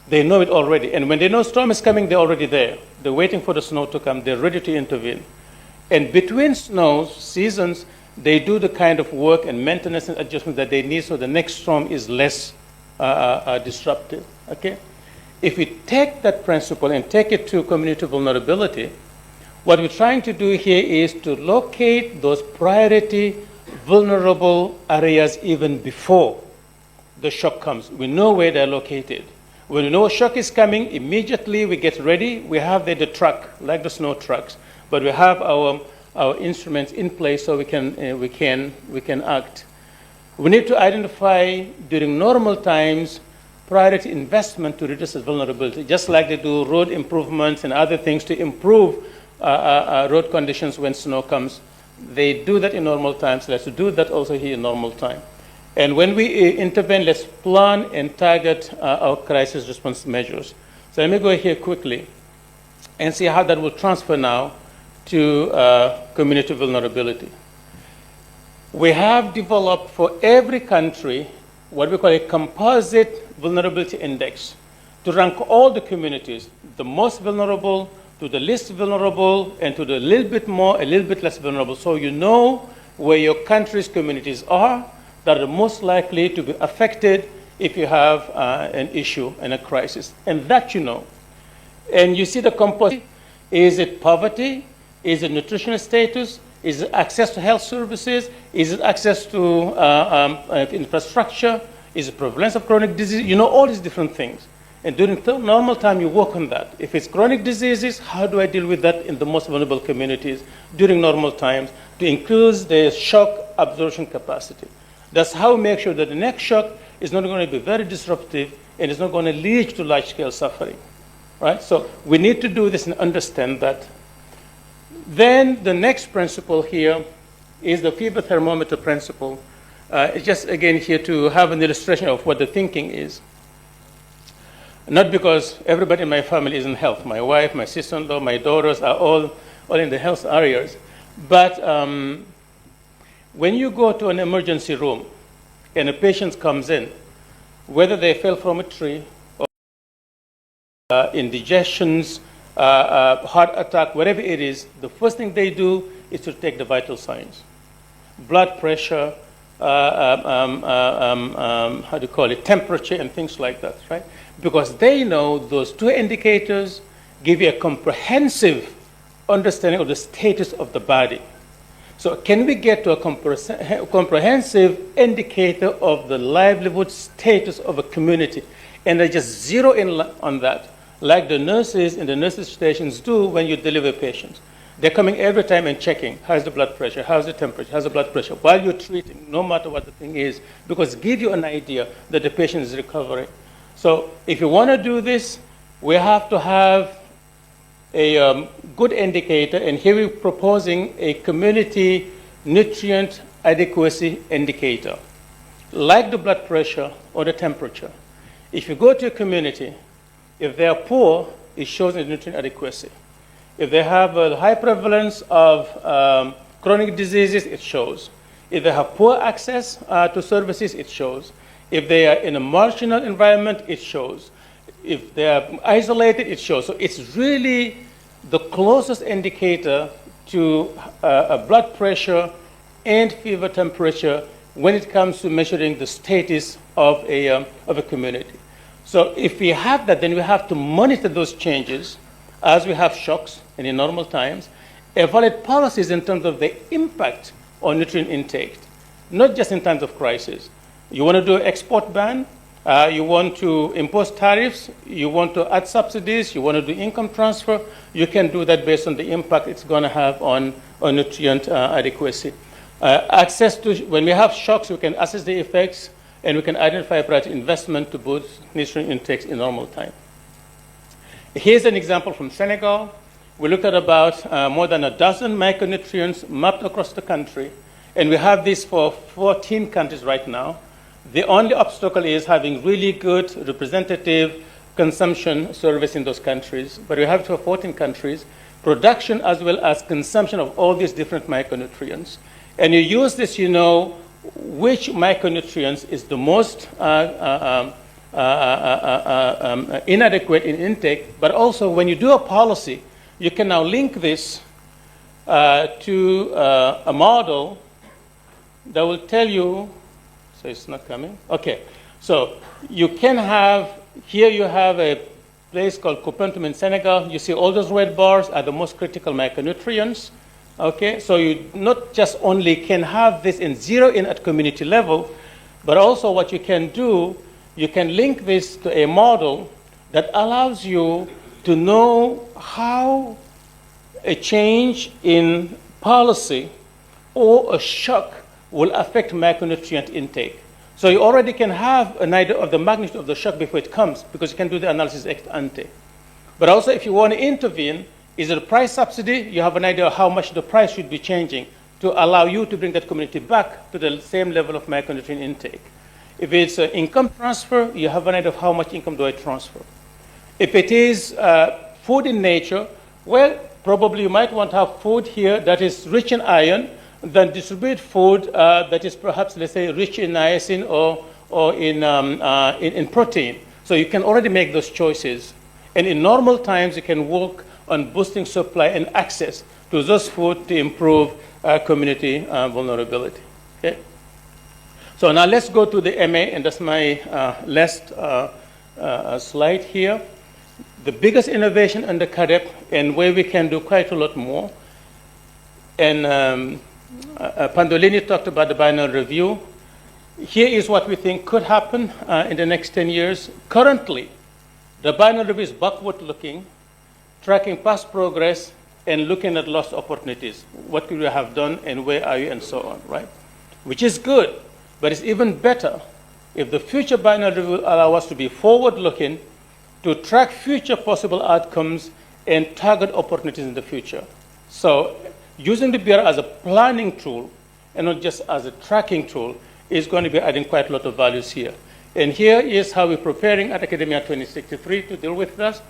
They know it already. And when they know storm is coming, they're already there. They're waiting for the snow to come. They're ready to intervene. And between snow seasons, they do the kind of work and maintenance and adjustment that they need so the next storm is less disruptive. Okay? If we take that principle and take it to community vulnerability, what we're trying to do here is to locate those priority vulnerable areas even before the shock comes. We know where they're located. When we know a shock is coming, immediately we get ready. We have the truck, like the snow trucks, but we have our instruments in place so we can act. We need to identify during normal times priority investment to reduce the vulnerability, just like they do road improvements and other things to improve road conditions when snow comes. They do that in normal times. Let's do that also here in normal time. And when we intervene, let's plan and target our crisis response measures. So let me go here quickly and see how that will transfer now to community vulnerability. We have developed for every country what we call a composite vulnerability index to rank all the communities, the most vulnerable to the least vulnerable and to the little bit more, a little bit less vulnerable. So you know where your country's communities are that are most likely to be affected if you have an issue and a crisis. And that you know. And you see the composite. Is it poverty? Is it nutritional status? Is it access to health services? Is it access to infrastructure? Is it prevalence of chronic disease? You know all these different things. And during normal time, you work on that. If it's chronic diseases, how do I deal with that in the most vulnerable communities during normal times to increase the shock absorption capacity? That's how we make sure that the next shock is not going to be very disruptive and it's not going to lead to large-scale suffering. Right? So we need to do this and understand that. Then the next principle here is the fever thermometer principle. It's just, again, here to have an illustration of what the thinking is. Not because everybody in my family is in health. My wife, my sister-in-law, my daughters are all in the health areas. But when you go to an emergency room and a patient comes in, whether they fell from a tree or indigestions, heart attack, whatever it is, the first thing they do is to take the vital signs. Blood pressure, temperature and things like that, right? Because they know those two indicators give you a comprehensive understanding of the status of the body. So can we get to a comprehensive indicator of the livelihood status of a community? And they just zero in on that, like the nurses in the nurses stations do when you deliver patients. They're coming every time and checking, how's the blood pressure, how's the temperature, how's the blood pressure, while you're treating, no matter what the thing is, because it gives you an idea that the patient is recovering. So if you want to do this, we have to have a good indicator, and here we're proposing a community nutrient adequacy indicator, like the blood pressure or the temperature. If you go to a community, if they are poor, it shows in nutrient adequacy. If they have a high prevalence of chronic diseases, it shows. If they have poor access to services, it shows. If they are in a marginal environment, it shows. If they are isolated, it shows. So it's really the closest indicator to blood pressure and fever temperature when it comes to measuring the status of a community. So if we have that, then we have to monitor those changes as we have shocks and in normal times, evaluate policies in terms of the impact on nutrient intake, not just in times of crisis. You want to do an export ban, you want to impose tariffs, you want to add subsidies, you want to do income transfer, you can do that based on the impact it's going to have on nutrient adequacy. Access to, when we have shocks, we can assess the effects and we can identify priority investment to boost nutrient intakes in normal time. Here's an example from Senegal. We looked at about more than a dozen micronutrients mapped across the country, and we have this for 14 countries right now. The only obstacle is having really good representative consumption service in those countries, but we have it for 14 countries, production as well as consumption of all these different micronutrients. And you use this, you know, which micronutrients is the most inadequate in intake, but also when you do a policy, you can now link this to a model that will tell you, so it's not coming, okay, So you can have, here you have a place called Koupentoum in Senegal. You see all those red bars are the most critical micronutrients. Okay, so you not just only can have this in zero in at community level, but also what you can do, you can link this to a model that allows you to know how a change in policy or a shock will affect macronutrient intake. So you already can have an idea of the magnitude of the shock before it comes, because you can do the analysis ex ante. But also, if you want to intervene, is it a price subsidy? You have an idea of how much the price should be changing to allow you to bring that community back to the same level of macronutrient intake. If it's an income transfer, you have an idea of how much income do I transfer. If it is food in nature, well, probably you might want to have food here that is rich in iron, then distribute food that is perhaps, let's say, rich in niacin or in protein. So you can already make those choices. And in normal times, you can work on boosting supply and access to those food to improve community vulnerability. Okay? So now let's go to the MA, and that's my last slide here. The biggest innovation under CADEP, and where we can do quite a lot more, and Pandolini talked about the biennial review. Here is what we think could happen in the next 10 years. Currently, the biennial review is backward-looking, tracking past progress, and looking at lost opportunities. What could you have done, and where are you, and so on, right? Which is good, but it's even better if the future biennial review allow us to be forward-looking, to track future possible outcomes and target opportunities in the future. So using the BR as a planning tool and not just as a tracking tool is going to be adding quite a lot of values here. And here is how we're preparing at Academia 2063 to deal with this.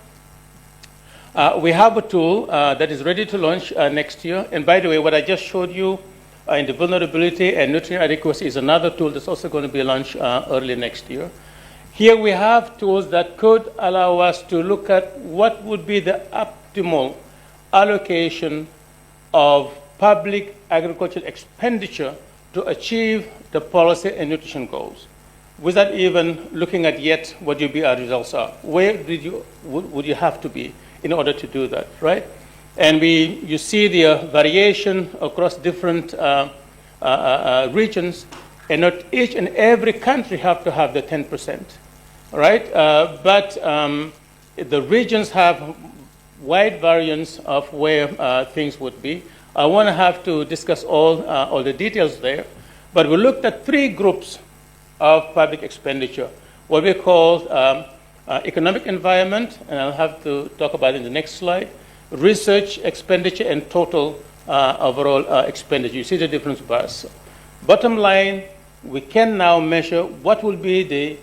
We have a tool that is ready to launch next year. And by the way, what I just showed you in the vulnerability and nutrient adequacy is another tool that's also going to be launched early next year. Here we have tools that could allow us to look at what would be the optimal allocation of public agricultural expenditure to achieve the policy and nutrition goals, without even looking at yet what your BR results are. Where would you have to be in order to do that, right? And you see the variation across different regions, and not each and every country have to have the 10%, right? But the regions have wide variance of where things would be. I won't have to discuss all the details there, but we looked at three groups of public expenditure, what we call economic environment, and I'll have to talk about it in the next slide, research expenditure, and total overall expenditure. You see the difference bars. Bottom line, we can now measure what will be the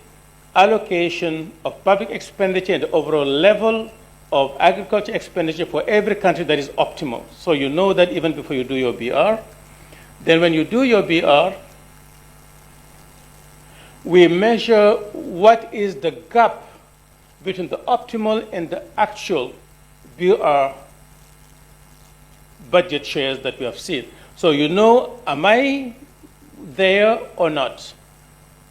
allocation of public expenditure and the overall level of agriculture expenditure for every country that is optimal. So you know that even before you do your BR. Then when you do your BR, we measure what is the gap between the optimal and the actual BR budget shares that we have seen. So you know, am I there or not?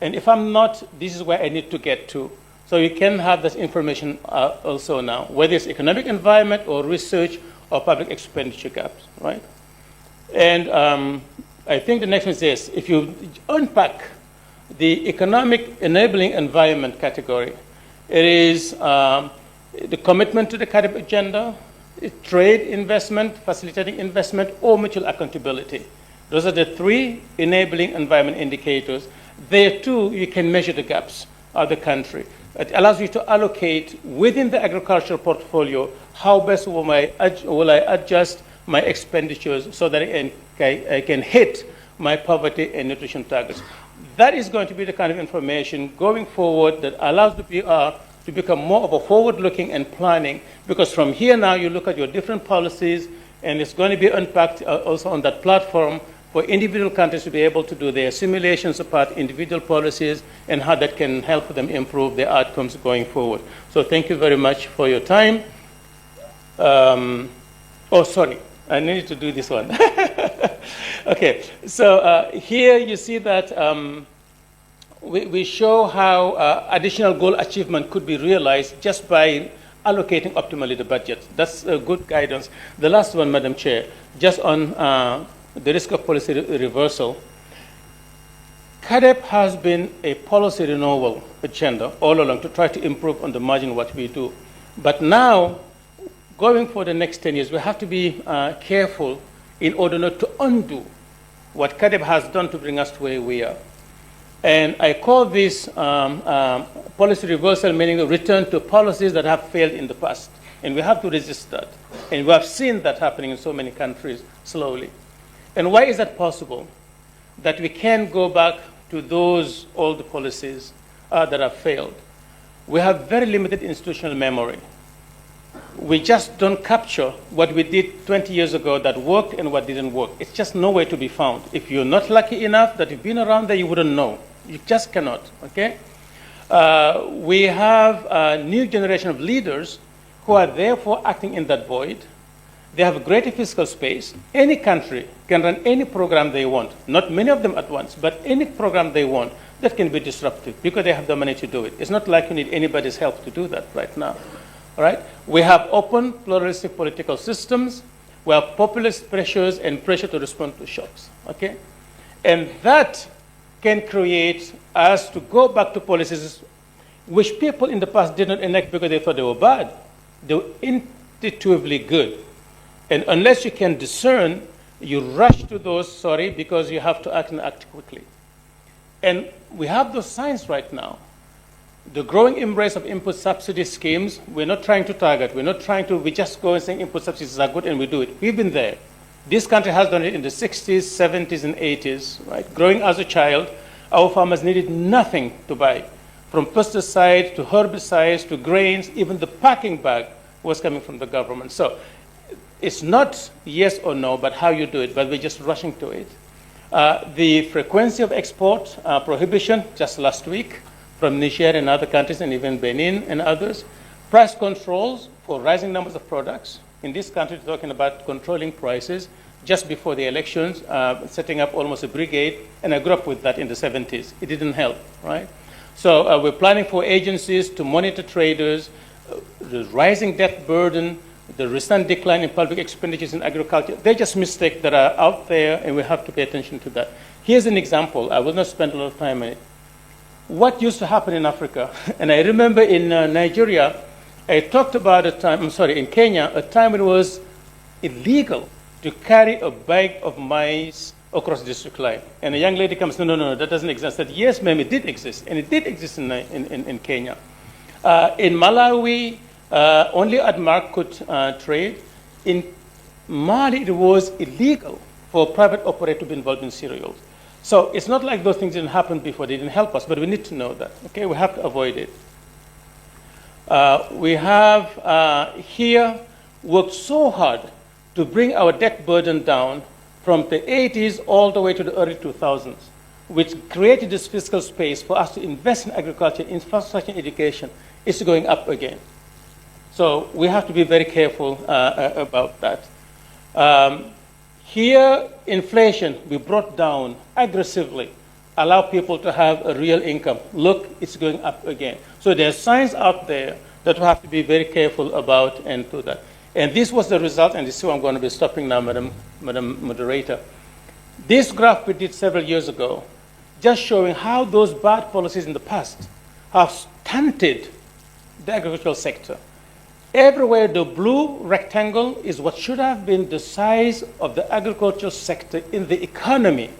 And if I'm not, this is where I need to get to. So you can have this information also now, whether it's economic environment or research or public expenditure gaps, right? And I think the next one is this. If you unpack the economic enabling environment category, it is the commitment to the CADEP agenda, trade investment, facilitating investment, or mutual accountability. Those are the three enabling environment indicators. There too, you can measure the gaps of the country. It allows you to allocate within the agricultural portfolio how best will I adjust my expenditures so that I can hit my poverty and nutrition targets. That is going to be the kind of information going forward that allows the PR to become more of a forward-looking and planning, because from here now you look at your different policies, and it's going to be unpacked also on that platform for individual countries to be able to do their simulations about individual policies and how that can help them improve their outcomes going forward. So thank you very much for your time. Oh, sorry, I needed to do this one. Okay, so here you see that we show how additional goal achievement could be realized just by allocating optimally the budget. That's good guidance. The last one, Madam Chair, just on the risk of policy reversal. CADEP has been a policy renewal agenda all along to try to improve on the margin what we do. But now, going for the next 10 years, we have to be careful in order not to undo what CADEP has done to bring us to where we are. And I call this policy reversal, meaning a return to policies that have failed in the past. And we have to resist that. And we have seen that happening in so many countries slowly. And why is that possible? That we can go back to those old policies that have failed. We have very limited institutional memory. We just don't capture what we did 20 years ago that worked and what didn't work. It's just nowhere to be found. If you're not lucky enough that you've been around there, you wouldn't know. You just cannot, okay? We have a new generation of leaders who are therefore acting in that void. They have a greater fiscal space. Any country can run any program they want, not many of them at once, but any program they want that can be disruptive because they have the money to do it. It's not like you need anybody's help to do that right now. All right? We have open, pluralistic political systems. We have populist pressures and pressure to respond to shocks. Okay? And that can create us to go back to policies which people in the past did not enact because they thought they were bad. They were intuitively good. And unless you can discern, you rush to those, because you have to act and act quickly. And we have those signs right now. The growing embrace of input subsidy schemes, we're not trying to target. We just go and say input subsidies are good and we do it. We've been there. This country has done it in the 60s, 70s, and 80s, right? Growing as a child, our farmers needed nothing to buy. From pesticides to herbicides to grains, even the packing bag was coming from the government. So it's not yes or no, but how you do it, but we're just rushing to it. The frequency of export prohibition just last week from Niger and other countries, and even Benin and others. Price controls for rising numbers of products. In this country, we're talking about controlling prices just before the elections, setting up almost a brigade, and I grew up with that in the 70s. It didn't help, right? So we're planning for agencies to monitor traders, the rising debt burden, the recent decline in public expenditures in agriculture. They're just mistakes that are out there, and we have to pay attention to that. Here's an example. I will not spend a lot of time on it. What used to happen in Africa, and I remember in Nigeria, I talked about in Kenya, a time when it was illegal to carry a bag of maize across the district line. And a young lady comes, no, that doesn't exist. I said, yes, ma'am, it did exist. And it did exist in Kenya. In Malawi, only ADMARC could trade. In Mali, it was illegal for a private operator to be involved in cereals. So it's not like those things didn't happen before. They didn't help us, but we need to know that. Okay, we have to avoid it. We have here worked so hard to bring our debt burden down from the 80s all the way to the early 2000s, which created this fiscal space for us to invest in agriculture, infrastructure, and education. It's going up again. So we have to be very careful about that. Here, inflation, we brought down aggressively, allow people to have a real income. Look, it's going up again. So there are signs out there that we have to be very careful about and do that. And this was the result, and this is where I'm going to be stopping now, Madam Moderator. This graph we did several years ago, just showing how those bad policies in the past have stunted the agricultural sector. Everywhere the blue rectangle is what should have been the size of the agricultural sector in the economy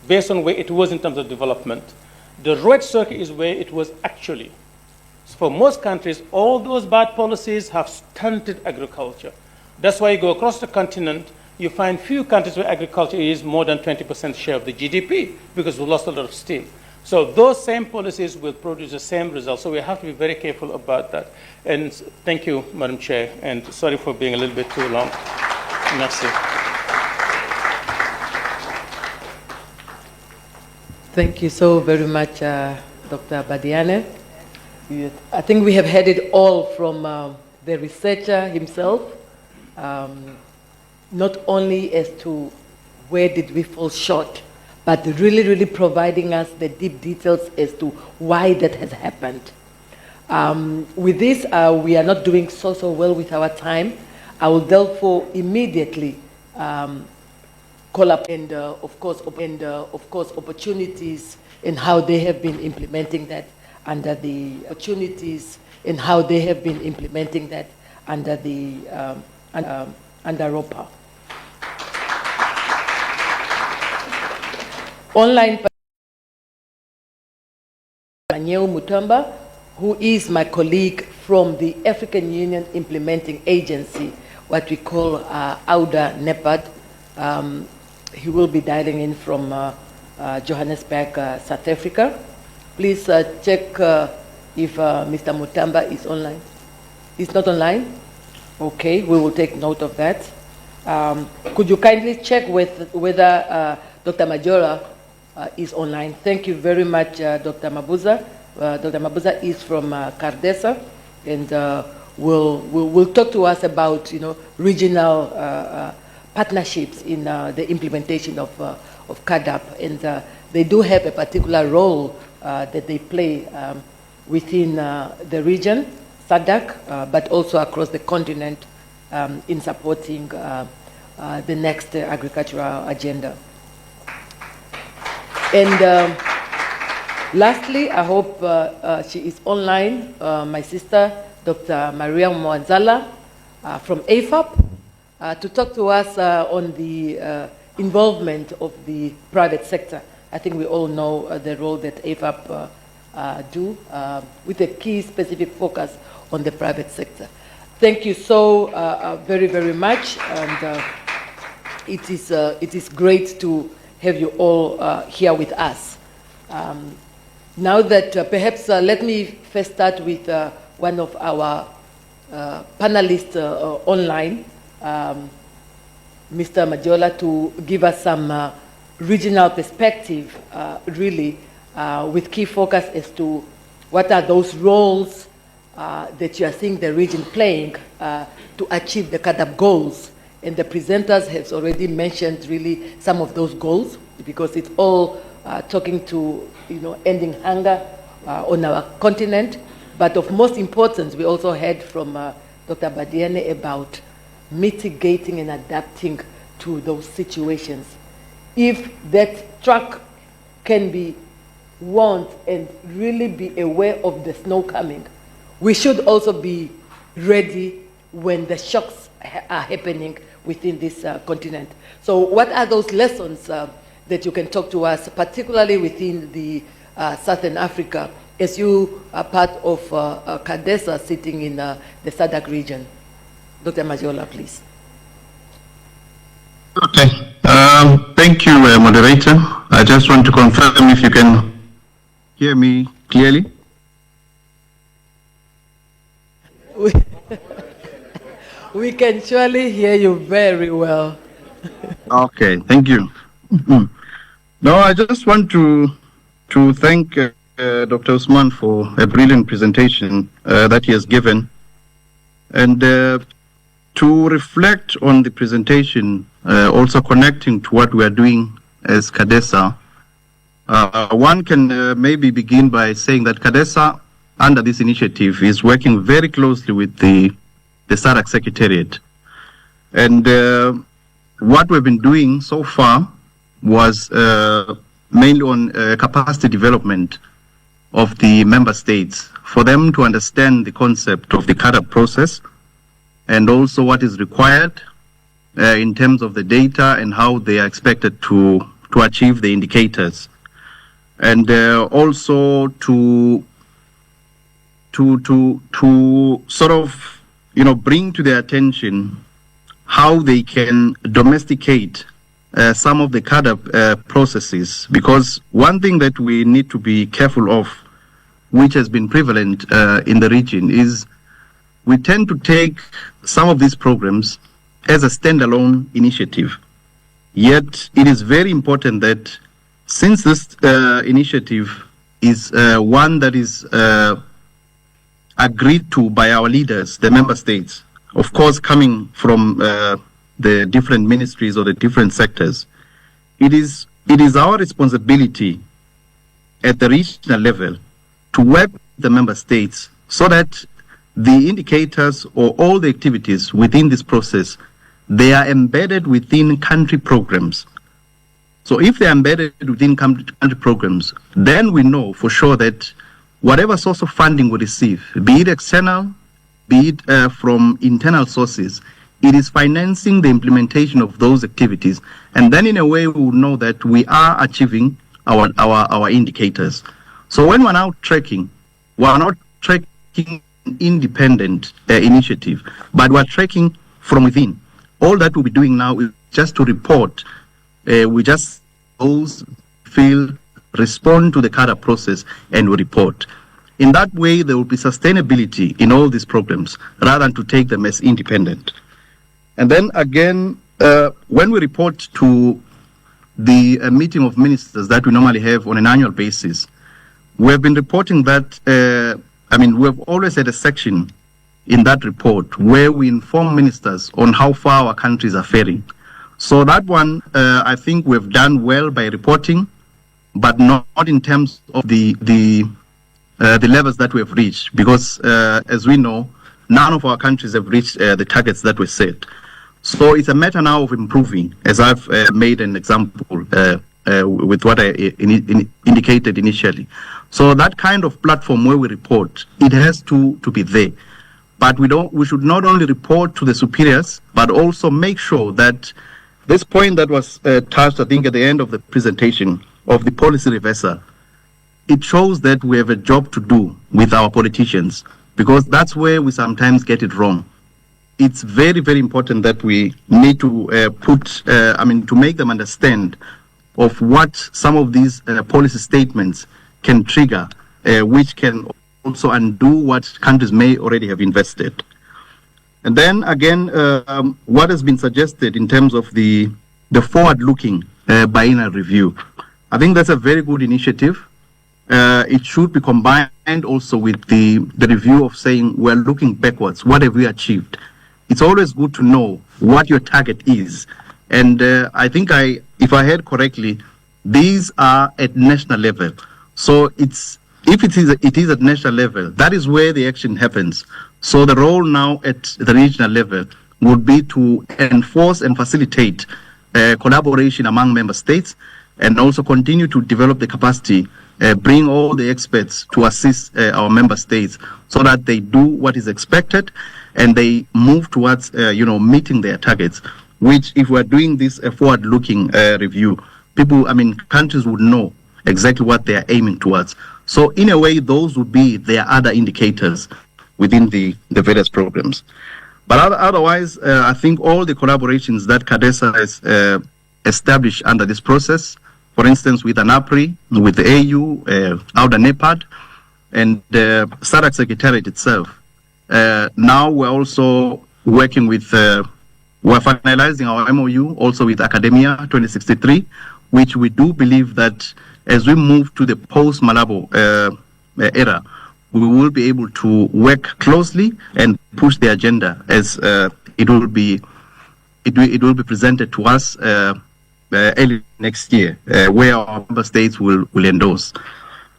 based on where it was in terms of development. The red circle is where it was actually. So for most countries, all those bad policies have stunted agriculture. That's why you go across the continent, you find few countries where agriculture is more than 20% share of the GDP because we lost a lot of steam. So those same policies will produce the same results. So we have to be very careful about that. And thank you, Madam Chair, and sorry for being a little bit too long. Merci. Thank you so very much, Dr. Badiane. I think we have heard it all from the researcher himself, not only as to where did we fall short, but really, really providing us the deep details as to why that has happened. With this, we are not doing so well with our time. I will therefore immediately call up and of course opportunities and how they have been implementing that under the opportunities and how they have been implementing that under the under ROPA. Online Daniel Mutamba, who is my colleague from the African Union Implementing Agency, what we call AUDA NEPAD. He will be dialing in from Johannesburg, South Africa. Please check if Mr. Mutamba is online. He's not online? Okay, we will take note of that. Could you kindly check whether Dr. Majora is online? Thank you very much, Dr. Mabuza. Dr. Mabuza is from Cardesa, and will talk to us about regional partnerships in the implementation of CADAP, and they do have a particular role that they play within the region, SADC, but also across the continent in supporting the next agricultural agenda. And lastly, I hope she is online, my sister, Dr. Maria Mwanzala from AFAP, to talk to us on the involvement of the private sector. I think we all know the role that AFAP do, with a key specific focus on the private sector. Thank you so very, very much, and it is great to have you all here with us. Now that perhaps let me first start with one of our panelists online, Mr. Majola, to give us some regional perspective, really, with key focus as to what are those roles that you are seeing the region playing to achieve the CADAP goals. And the presenters have already mentioned really some of those goals, because it's all talking to ending hunger on our continent. But of most importance, we also heard from Dr. Badiane about mitigating and adapting to those situations. If that truck can be warned and really be aware of the snow coming, we should also be ready when the shocks are happening within this continent. So what are those lessons that you can talk to us, particularly within the Southern Africa, as you are part of CADESA sitting in the SADC region? Dr. Majola, please. Okay. Thank you, moderator. I just want to confirm if you can hear me clearly. We can surely hear you very well. Okay, thank you. No, I just want to thank Dr. Usman for a brilliant presentation that he has given, and to reflect on the presentation, also connecting to what we are doing as CADESA. One can maybe begin by saying that CADESA, under this initiative, is working very closely with the SADC Secretariat. And what we've been doing so far was mainly on capacity development of the member states, for them to understand the concept of the CADAP process, and also what is required in terms of the data and how they are expected to achieve the indicators. And also to sort of bring to their attention how they can domesticate some of the CADAP processes, because one thing that we need to be careful of, which has been prevalent in the region, is we tend to take some of these programs as a standalone initiative. Yet it is very important that, since this initiative is one that is agreed to by our leaders, the member states, of course coming from the different ministries or the different sectors, it is it is our responsibility at the regional level to work with the member states so that the indicators or all the activities within this process, they are embedded within country programs. So if they are embedded within country programs, then we know for sure that whatever source of funding we receive, be it external, be it from internal sources, it is financing the implementation of those activities. And then in a way, we will know that we are achieving our indicators. So when we're now tracking, we're not tracking independent initiative, but we're tracking from within. All that we'll be doing now is just to report. We just respond to the CADA process and we report. In that way, there will be sustainability in all these programs rather than to take them as independent. And then again, when we report to the meeting of ministers that we normally have on an annual basis, we have been reporting that, we have always had a section in that report where we inform ministers on how far our countries are faring. So that one, I think we've done well by reporting, but not in terms of the levels that we have reached, because as we know, none of our countries have reached the targets that were set. So it's a matter now of improving, as I've made an example with what I indicated initially. So that kind of platform where we report, it has to be there. But we should not only report to the superiors, but also make sure that this point that was touched, I think, at the end of the presentation of the policy reversal, it shows that we have a job to do with our politicians, because that's where we sometimes get it wrong. It's very, very important that we need to to make them understand of what some of these policy statements can trigger, which can also undo what countries may already have invested. And then again, what has been suggested in terms of the forward-looking biennial review, I think that's a very good initiative. It should be combined also with the review of saying we're looking backwards. What have we achieved? It's always good to know what your target is. And I think if I heard correctly, these are at national level. So if it is at national level, that is where the action happens. So the role now at the regional level would be to enforce and facilitate collaboration among member states, and also continue to develop the capacity, bring all the experts to assist our member states so that they do what is expected and they move towards meeting their targets, which if we're doing this forward-looking review, countries would know exactly what they are aiming towards. So in a way, those would be their other indicators within the various programs. But otherwise, I think all the collaborations that CADESA has established under this process, for instance, with ANAPRI, with the AU, AUDA NEPAD, and the SADC Secretariat itself. Now we're also working with, we're finalizing our MOU also with Academia 2063, which we do believe that as we move to the post-Malabo era, we will be able to work closely and push the agenda as it will be presented to us early next year, where our member states will endorse.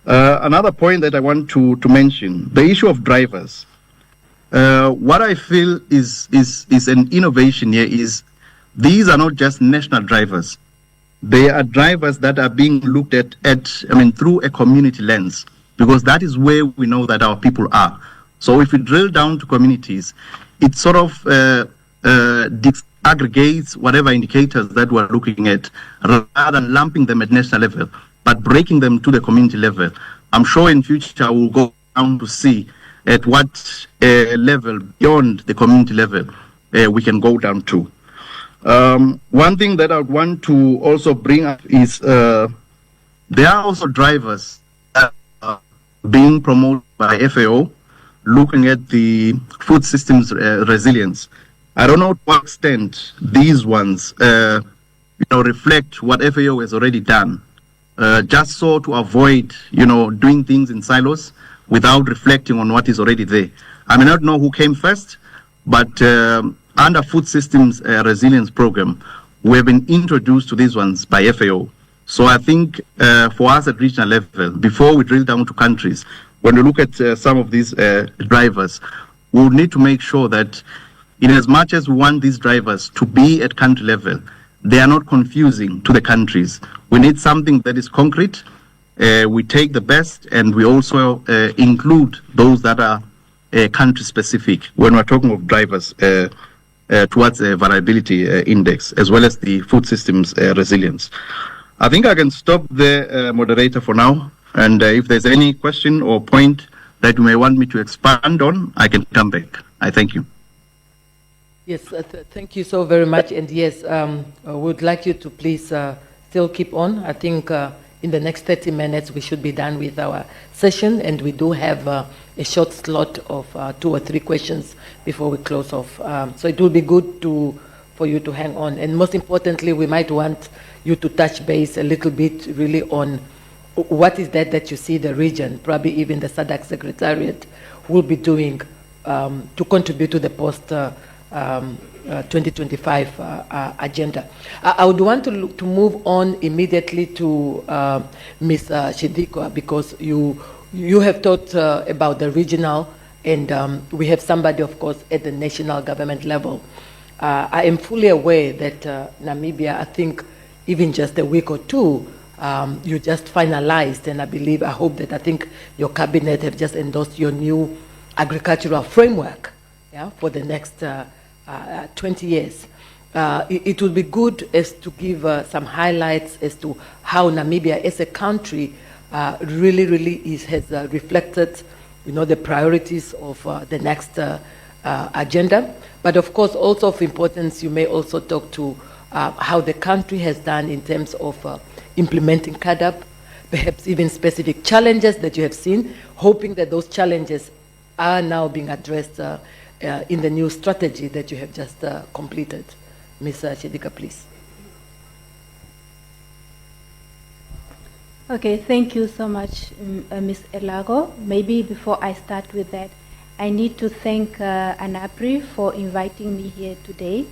Another point that I want to mention, the issue of drivers. What I feel is an innovation here is these are not just national drivers. They are drivers that are being looked at through a community lens, because that is where we know that our people are. So if we drill down to communities, it sort of disaggregates whatever indicators that we're looking at, rather than lumping them at national level, but breaking them to the community level. I'm sure in future we'll go down to see at what level beyond the community level we can go down to. One thing that I would want to also bring up is there are also drivers that are being promoted by FAO, looking at the food systems resilience. I don't know to what extent these ones reflect what FAO has already done, just so to avoid doing things in silos without reflecting on what is already there. I may not know who came first, but under Food Systems Resilience Program, we have been introduced to these ones by FAO. So I think for us at regional level, before we drill down to countries, when we look at some of these drivers, we will need to make sure that in as much as we want these drivers to be at country level, they are not confusing to the countries. We need something that is concrete. We take the best and we also include those that are country specific when we're talking of drivers towards a variability index, as well as the food systems resilience. I think I can stop there, moderator, for now. And if there's any question or point that you may want me to expand on, I can come back. I thank you. Yes, thank you so very much. And yes, I would like you to please still keep on. I think in the next 30 minutes, we should be done with our session. And we do have a short slot of 2 or 3 questions before we close off. So it will be good for you to hang on. And most importantly, we might want you to touch base a little bit really on what is that you see the region, probably even the SADC Secretariat, will be doing to contribute to the post 2025 agenda. I would want to move on immediately to Ms. Shidikwa, because you have talked about the regional, and we have somebody, of course, at the national government level. I am fully aware that Namibia, I think even just a week or two, you just finalized, and I hope that I think your cabinet have just endorsed your new agricultural framework, yeah, for the next 20 years. It would be good as to give some highlights as to how Namibia as a country really has reflected, the priorities of the next agenda. But of course, also of importance, you may also talk to how the country has done in terms of implementing CAADP, perhaps even specific challenges that you have seen, hoping that those challenges are now being addressed in the new strategy that you have just completed. Ms. Shidika, please. Okay, thank you so much, Ms. Elago. Maybe before I start with that, I need to thank ANAPRI for inviting me here today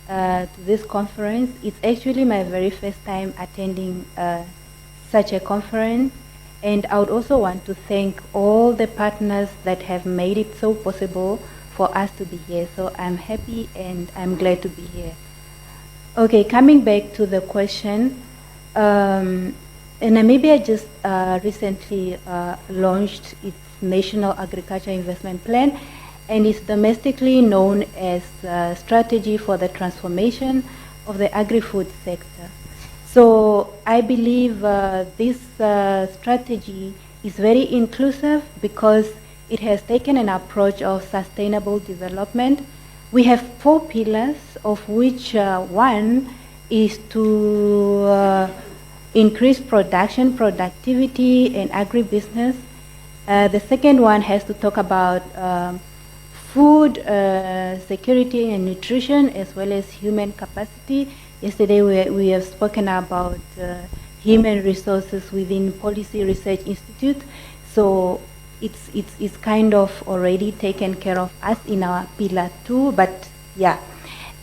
to this conference. It's actually my very first time attending such a conference, and I would also want to thank all the partners that have made it so possible for us to be here. So I'm happy and I'm glad to be here. Okay, coming back to the question, Namibia just recently launched its National Agriculture Investment Plan, and is domestically known as Strategy for the Transformation of the Agri-Food Sector. So I believe this strategy is very inclusive because it has taken an approach of sustainable development. We have 4 pillars, of which one is to increase production, productivity, and agribusiness. The second one has to talk about food security and nutrition, as well as human capacity. Yesterday we have spoken about human resources within Policy Research Institute. So it's kind of already taken care of us in our pillar 2, but yeah.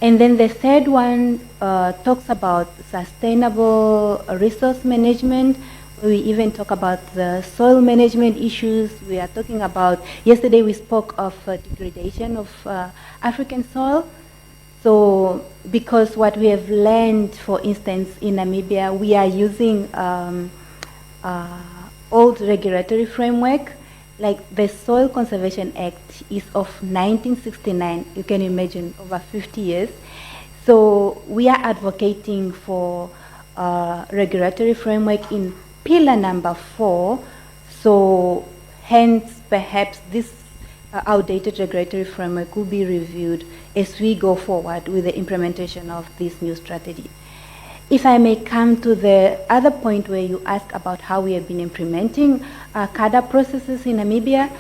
And then the third one talks about sustainable resource management. We even talk about the soil management issues. We are talking about, yesterday we spoke of degradation of African soil. So because what we have learned, for instance, in Namibia, we are using old regulatory framework. Like the Soil Conservation Act is of 1969. You can imagine, over 50 years. So we are advocating for regulatory framework in pillar number 4. So hence, perhaps this outdated regulatory framework will be reviewed as we go forward with the implementation of this new strategy. If I may come to the other point where you ask about how we have been implementing CAADP processes in Namibia,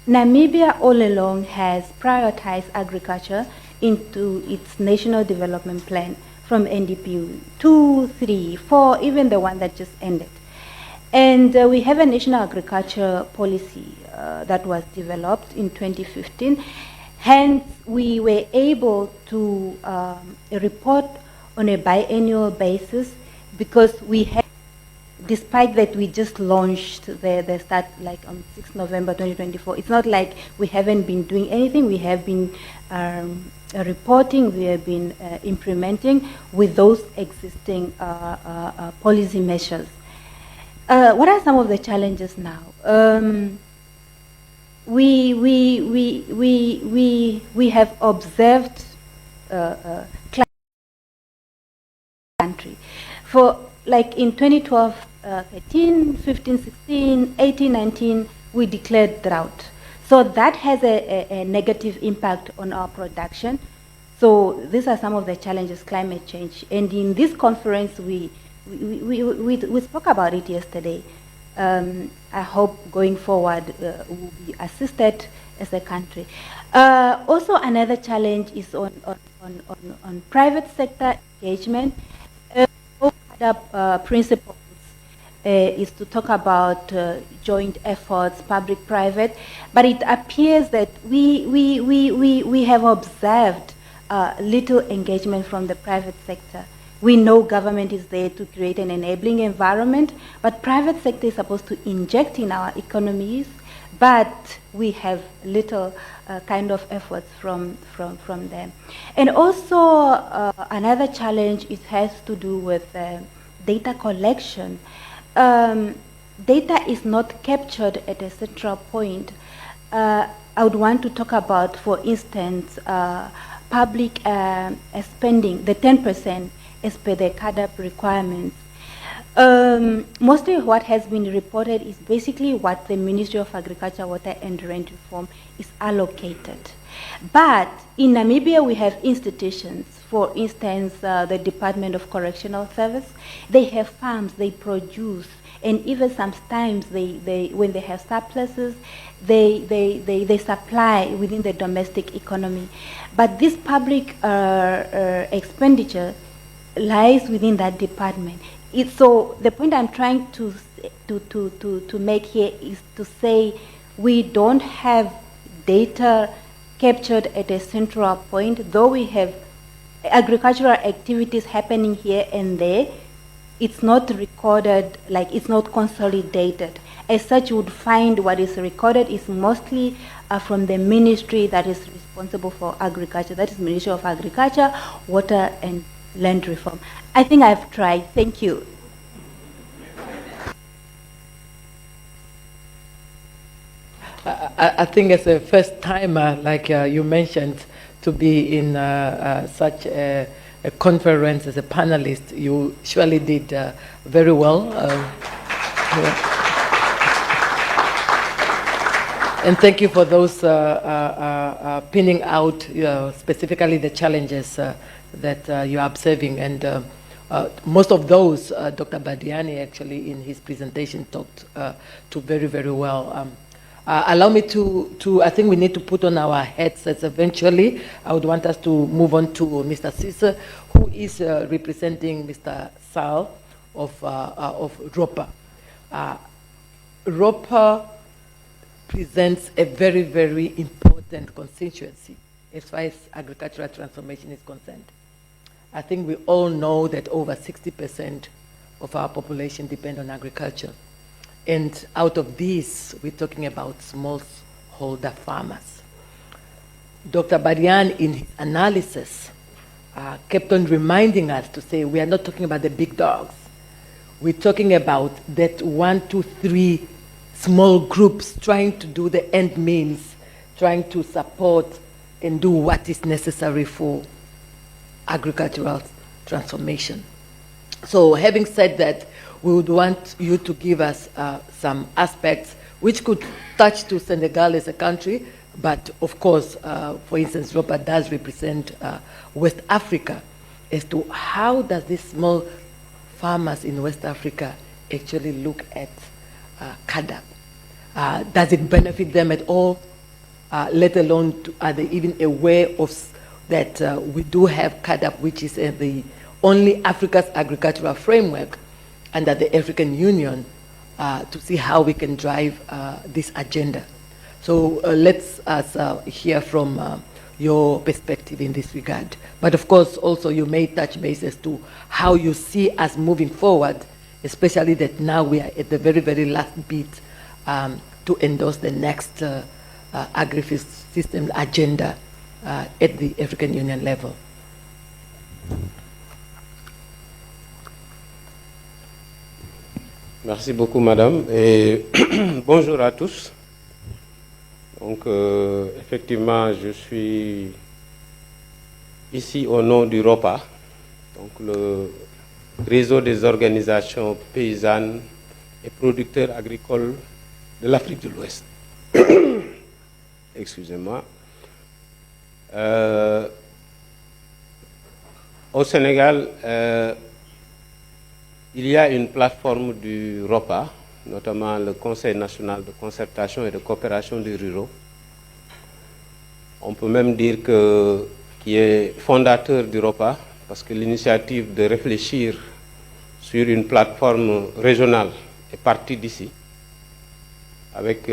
Namibia all along has prioritized agriculture into its national development plan from NDP 2, 3, 4, even the one that just ended. And we have a national agriculture policy that was developed in 2015. Hence, we were able to report on a biannual basis because we have, despite that we just launched the start like on 6 November 2024, it's not like we haven't been doing anything. We have been reporting, we have been implementing with those existing policy measures. What are some of the challenges now? We have observed country for like in 2012, 13, 15, 16, 18, 19, we declared drought. So that has a negative impact on our production. So these are some of the challenges, climate change. And in this conference, we spoke about it yesterday. I hope going forward we'll be assisted as a country. Also, another challenge is on private sector engagement. Principles is to talk about joint efforts, public-private, but it appears that we have observed little engagement from the private sector. We know government is there to create an enabling environment, but private sector is supposed to inject in our economies, but we have little kind of efforts from them. And also another challenge, it has to do with data collection. Data is not captured at a central point. I would want to talk about, for instance, public spending, the 10% as per the CAADP requirements. Mostly what has been reported is basically what the Ministry of Agriculture, Water and Rent Reform is allocated. But in Namibia, we have institutions. For instance, the Department of Correctional Service. They have farms, they produce, and even sometimes when they have surpluses, they supply within the domestic economy. But this public expenditure lies within that department. So the point I'm trying to make here is to say we don't have data captured at a central point, though we have agricultural activities happening here and there. It's not recorded, like it's not consolidated. As such, you would find what is recorded is mostly from the ministry that is responsible for agriculture. That is Ministry of Agriculture, Water and Land Reform. I think I've tried. Thank you. I think as a first timer, like you mentioned, to be in such a conference as a panelist, you surely did very well. Yeah. And thank you for those pinning out specifically the challenges that you're observing. And most of those, Dr. Badiani actually in his presentation talked to very, very well. Allow me to, I think we need to put on our headsets eventually. I would want us to move on to Mr. Sisa, who is representing Mr. Sal of ROPA. ROPA presents a very, very important constituency as far as agricultural transformation is concerned. I think we all know that over 60% of our population depend on agriculture. And out of these, we're talking about smallholder farmers. Dr. Badian, in his analysis, kept on reminding us to say we are not talking about the big dogs. We're talking about that 1, 2, 3 small groups trying to do the end means, trying to support and do what is necessary for agricultural transformation. So having said that, we would want you to give us some aspects which could touch to Senegal as a country, but of course, for instance, ROPA does represent West Africa, as to how does these small farmers in West Africa actually look at CAADP? Does it benefit them at all? Let alone, are they even aware of that we do have CAADP, which is the only Africa's agricultural framework under the African Union, to see how we can drive this agenda. So let's hear from your perspective in this regard. But of course, also you may touch bases to how you see us moving forward, especially that now we are at the very, very last bit to endorse the next agri-system agenda at the African Union level. Merci beaucoup, madame, et bonjour à tous. Donc, effectivement, je suis ici au nom du ROPA, donc le réseau des organisations paysannes et producteurs agricoles de l'Afrique de l'Ouest. Excusez-moi. Au Sénégal, il y a une plateforme du ROPA, notamment le Conseil national de concertation et de coopération des ruraux. On peut même dire qu'il est fondateur du ROPA, parce que l'initiative de réfléchir sur une plateforme régionale est partie d'ici, avec,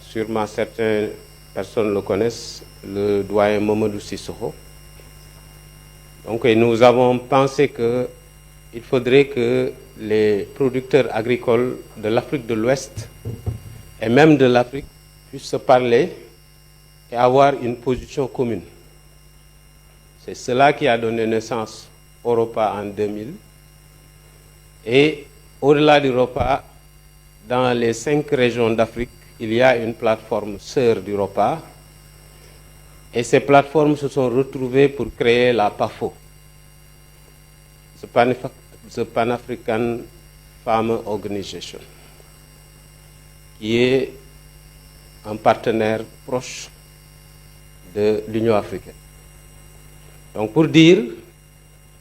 sûrement certaines personnes le connaissent, le doyen Mamadou Sissoko. Donc nous avons pensé qu'il faudrait que les producteurs agricoles de l'Afrique de l'Ouest et même de l'Afrique puissent se parler et avoir une position commune. C'est cela qui a donné naissance au ROPA en 2000. Et au-delà du ROPA, dans les 5 régions d'Afrique, il y a une plateforme sœur du ROPA. Et ces plateformes se sont retrouvées pour créer la PAFO, the Pan-African Farmer Organization, qui est un partenaire proche de l'Union africaine. Donc pour dire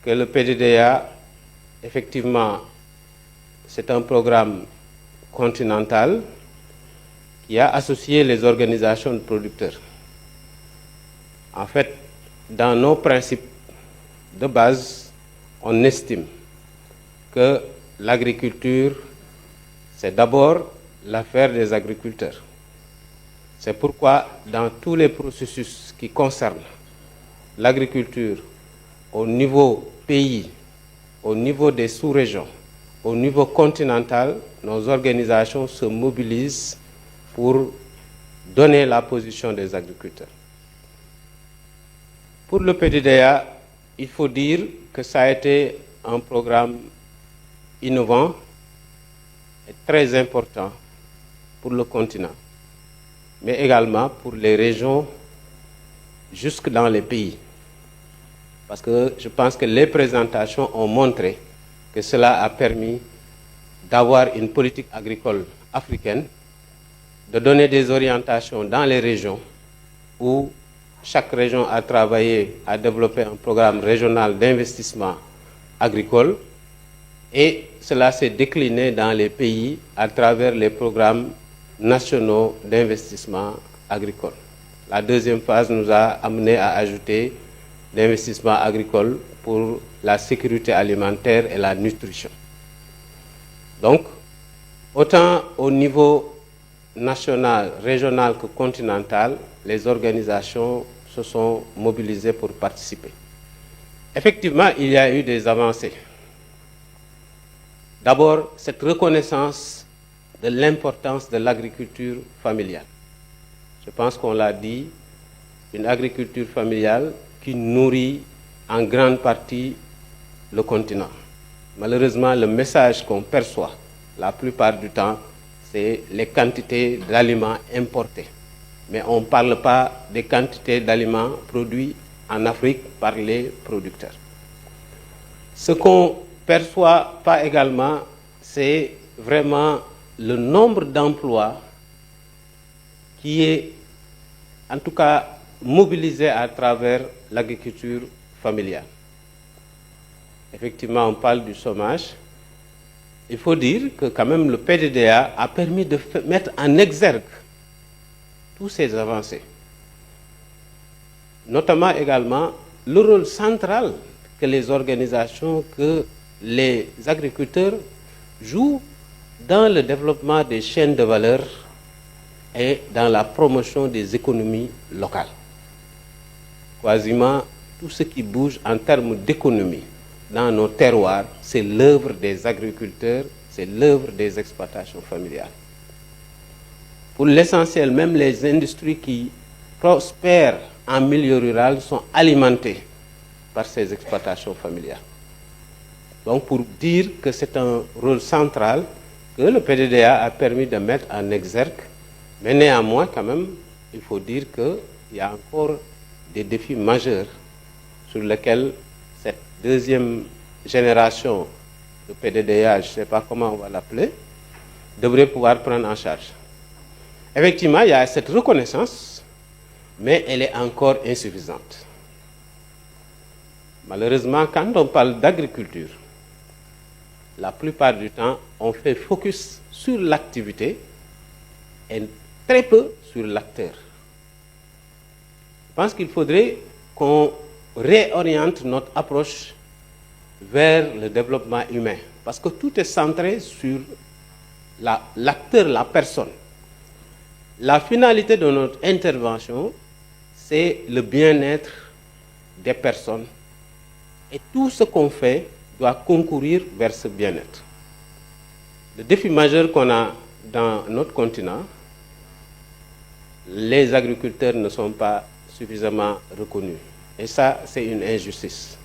que le PDDA, effectivement, c'est un programme continental qui a associé les organisations de producteurs. En fait, dans nos principes de base, on estime que l'agriculture, c'est d'abord l'affaire des agriculteurs. C'est pourquoi, dans tous les processus qui concernent l'agriculture au niveau pays, au niveau des sous-régions, au niveau continental, nos organisations se mobilisent pour donner la position des agriculteurs. Pour le PDDA, il faut dire que ça a été un programme innovant et très important pour le continent, mais également pour les régions jusque dans les pays. Parce que je pense que les présentations ont montré que cela a permis d'avoir une politique agricole africaine, de donner des orientations dans les régions où chaque région a travaillé à développer un programme régional d'investissement agricole et cela s'est décliné dans les pays à travers les programmes nationaux d'investissement agricole. La deuxième phase nous a amené à ajouter l'investissement agricole pour la sécurité alimentaire et la nutrition. Donc, autant au niveau national, régional que continental, les organisations se sont mobilisées pour participer. Effectivement, il y a eu des avancées. D'abord, cette reconnaissance de l'importance de l'agriculture familiale. Je pense qu'on l'a dit, une agriculture familiale qui nourrit en grande partie le continent. Malheureusement, le message qu'on perçoit la plupart du temps, c'est les quantités d'aliments importés. Mais on ne parle pas des quantités d'aliments produits en Afrique par les producteurs. Ce qu'on ne perçoit pas également, c'est vraiment le nombre d'emplois qui est, en tout cas, mobilisé à travers l'agriculture familiale. Effectivement, on parle du chômage. Il faut dire que quand même le PDDA a permis de mettre en exergue tous ces avancées. Notamment également le rôle central que les organisations, que les agriculteurs jouent dans le développement des chaînes de valeur et dans la promotion des économies locales. quasiment tout ce qui bouge en termes d'économie dans nos terroirs, c'est l'œuvre des agriculteurs, c'est l'œuvre des exploitations familiales. Pour l'essentiel, même les industries qui prospèrent en milieu rural sont alimentées par ces exploitations familiales. Donc pour dire que c'est un rôle central que le PDDA a permis de mettre en exergue, mais néanmoins quand même, il faut dire qu'il y a encore des défis majeurs sur lesquels cette deuxième génération de PDDA, je ne sais pas comment on va l'appeler, devrait pouvoir prendre en charge. Effectivement, il y a cette reconnaissance, mais elle est encore insuffisante. Malheureusement, quand on parle d'agriculture, la plupart du temps, on fait focus sur l'activité et très peu sur l'acteur. Je pense qu'il faudrait qu'on réoriente notre approche vers le développement humain, parce que tout est centré sur l'acteur, la personne. La finalité de notre intervention, c'est le bien-être des personnes. Et tout ce qu'on fait doit concourir vers ce bien-être. Le défi majeur qu'on a dans notre continent, les agriculteurs ne sont pas suffisamment reconnus. Et ça, c'est une injustice.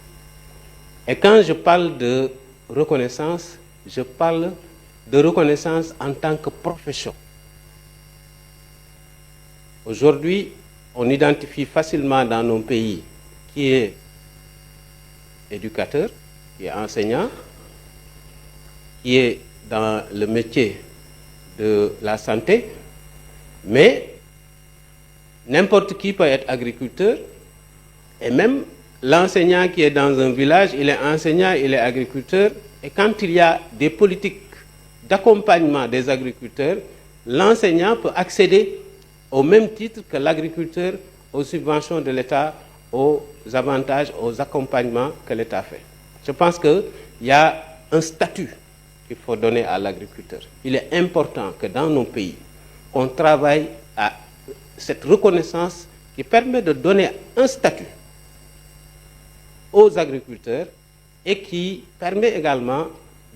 Et quand je parle de reconnaissance, je parle de reconnaissance en tant que profession. Aujourd'hui, on identifie facilement dans nos pays qui est éducateur, qui est enseignant, qui est dans le métier de la santé, mais n'importe qui peut être agriculteur, et même l'enseignant qui est dans un village, il est enseignant, il est agriculteur, et quand il y a des politiques d'accompagnement des agriculteurs, l'enseignant peut accéder au même titre que l'agriculteur aux subventions de l'État, aux avantages, aux accompagnements que l'État fait. Je pense qu'il y a un statut qu'il faut donner à l'agriculteur. Il est important que dans nos pays, on travaille à cette reconnaissance qui permet de donner un statut aux agriculteurs et qui permet également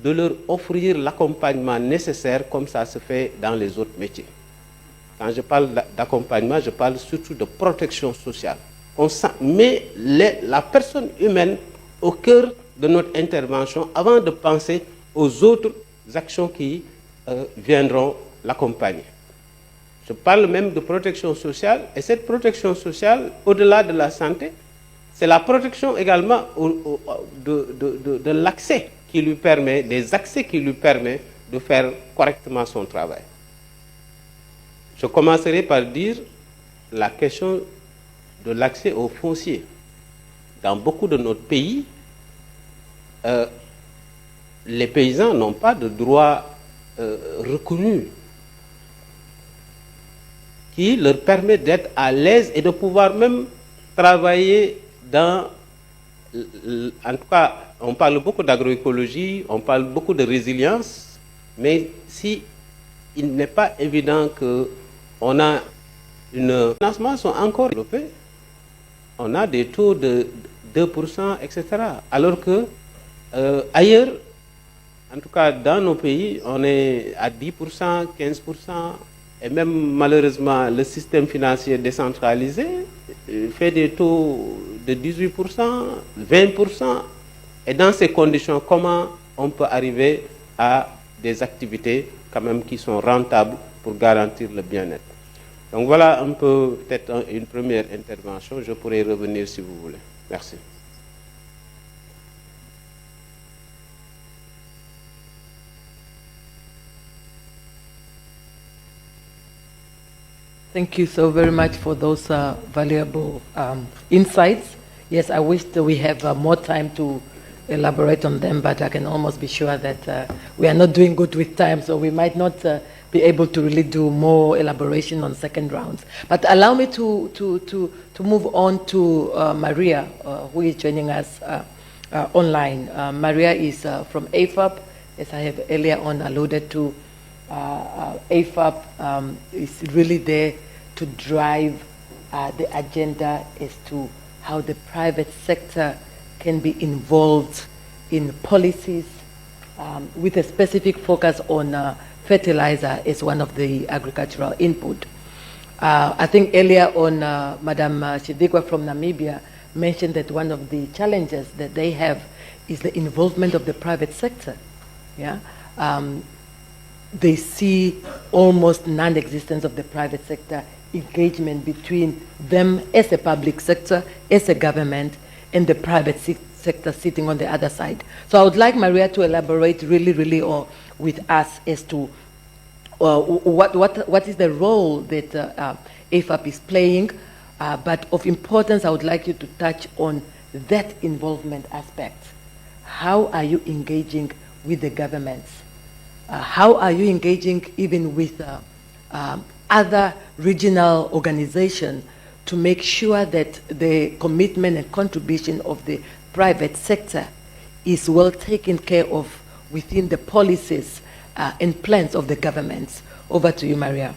de leur offrir l'accompagnement nécessaire comme ça se fait dans les autres métiers. Quand je parle d'accompagnement, je parle surtout de protection sociale. On met la personne humaine au cœur de notre intervention avant de penser aux autres actions qui viendront l'accompagner. Je parle même de protection sociale, et cette protection sociale, au-delà de la santé, c'est la protection également de l'accès qui lui permet, des accès qui lui permettent de faire correctement son travail. Je commencerai par dire la question de l'accès au foncier. Dans beaucoup de notre pays, les paysans n'ont pas de droit reconnu qui leur permet d'être à l'aise et de pouvoir même travailler dans... En tout cas, on parle beaucoup d'agroécologie, on parle beaucoup de résilience, mais si il n'est pas évident qu'on a une... Les financements sont encore développés. On a des taux de 2%, etc. Alors que ailleurs, en tout cas dans nos pays, on est à 10%, 15%, et même malheureusement le système financier décentralisé fait des taux de 18%, 20%. Et dans ces conditions, comment on peut arriver à des activités quand même qui sont rentables pour garantir le bien-être? Donc voilà un peu peut-être une première intervention. Je pourrais revenir si vous voulez. Merci. Thank you so very much for those valuable insights. Yes, I wish that we have more time to elaborate on them, but I can almost be sure that we are not doing good with time, so we might not be able to really do more elaboration on second rounds. But allow me to move on to Maria, who is joining us online. Maria is from AFAP, as I have earlier on alluded to. AFAP is really there to drive the agenda as to how the private sector can be involved in policies with a specific focus on fertilizer as one of the agricultural input. I think earlier on, Madam Shidikwa from Namibia mentioned that one of the challenges that they have is the involvement of the private sector. Yeah, they see almost non-existence of the private sector engagement between them as a public sector, as a government, and the private sector sitting on the other side. So I would like Maria to elaborate really with us as to what is the role that AFAP is playing, but of importance, I would like you to touch on that involvement aspect. How are you engaging with the governments? How are you engaging even with other regional organizations to make sure that the commitment and contribution of the private sector is well taken care of within the policies and plans of the governments? Over to you, Maria.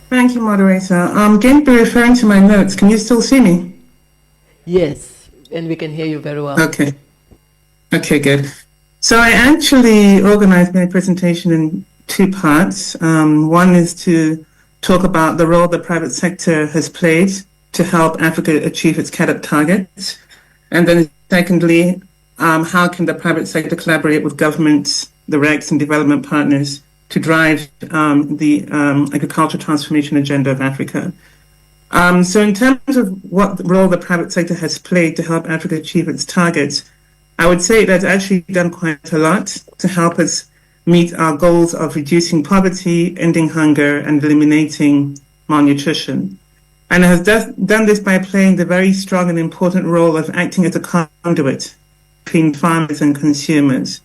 Thank you, moderator. I'm going to be referring to my notes. Can you still see me? Yes, and we can hear you very well. Okay. Okay, good. So I actually organized my presentation in two parts. One is to talk about the role the private sector has played to help Africa achieve its CAADP targets. And then secondly, how can the private sector collaborate with governments, the RECs and development partners to drive the agricultural transformation agenda of Africa. So in terms of what role the private sector has played to help Africa achieve its targets, I would say it has actually done quite a lot to help us meet our goals of reducing poverty, ending hunger, and eliminating malnutrition. And it has done this by playing the very strong and important role of acting as a conduit between farmers and consumers.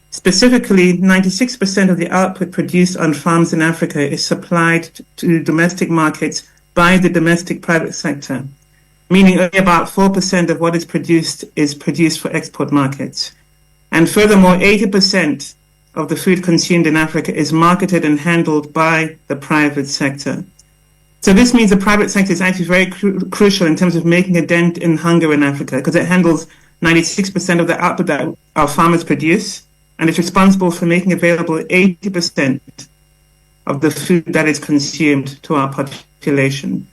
Specifically, 96% of the output produced on farms in Africa is supplied to domestic markets by the domestic private sector, meaning only about 4% of what is produced for export markets. And furthermore, 80% of the food consumed in Africa is marketed and handled by the private sector. So this means the private sector is actually very crucial in terms of making a dent in hunger in Africa, because it handles 96% of the output that our farmers produce, and it's responsible for making available 80% of the food that is consumed to our population.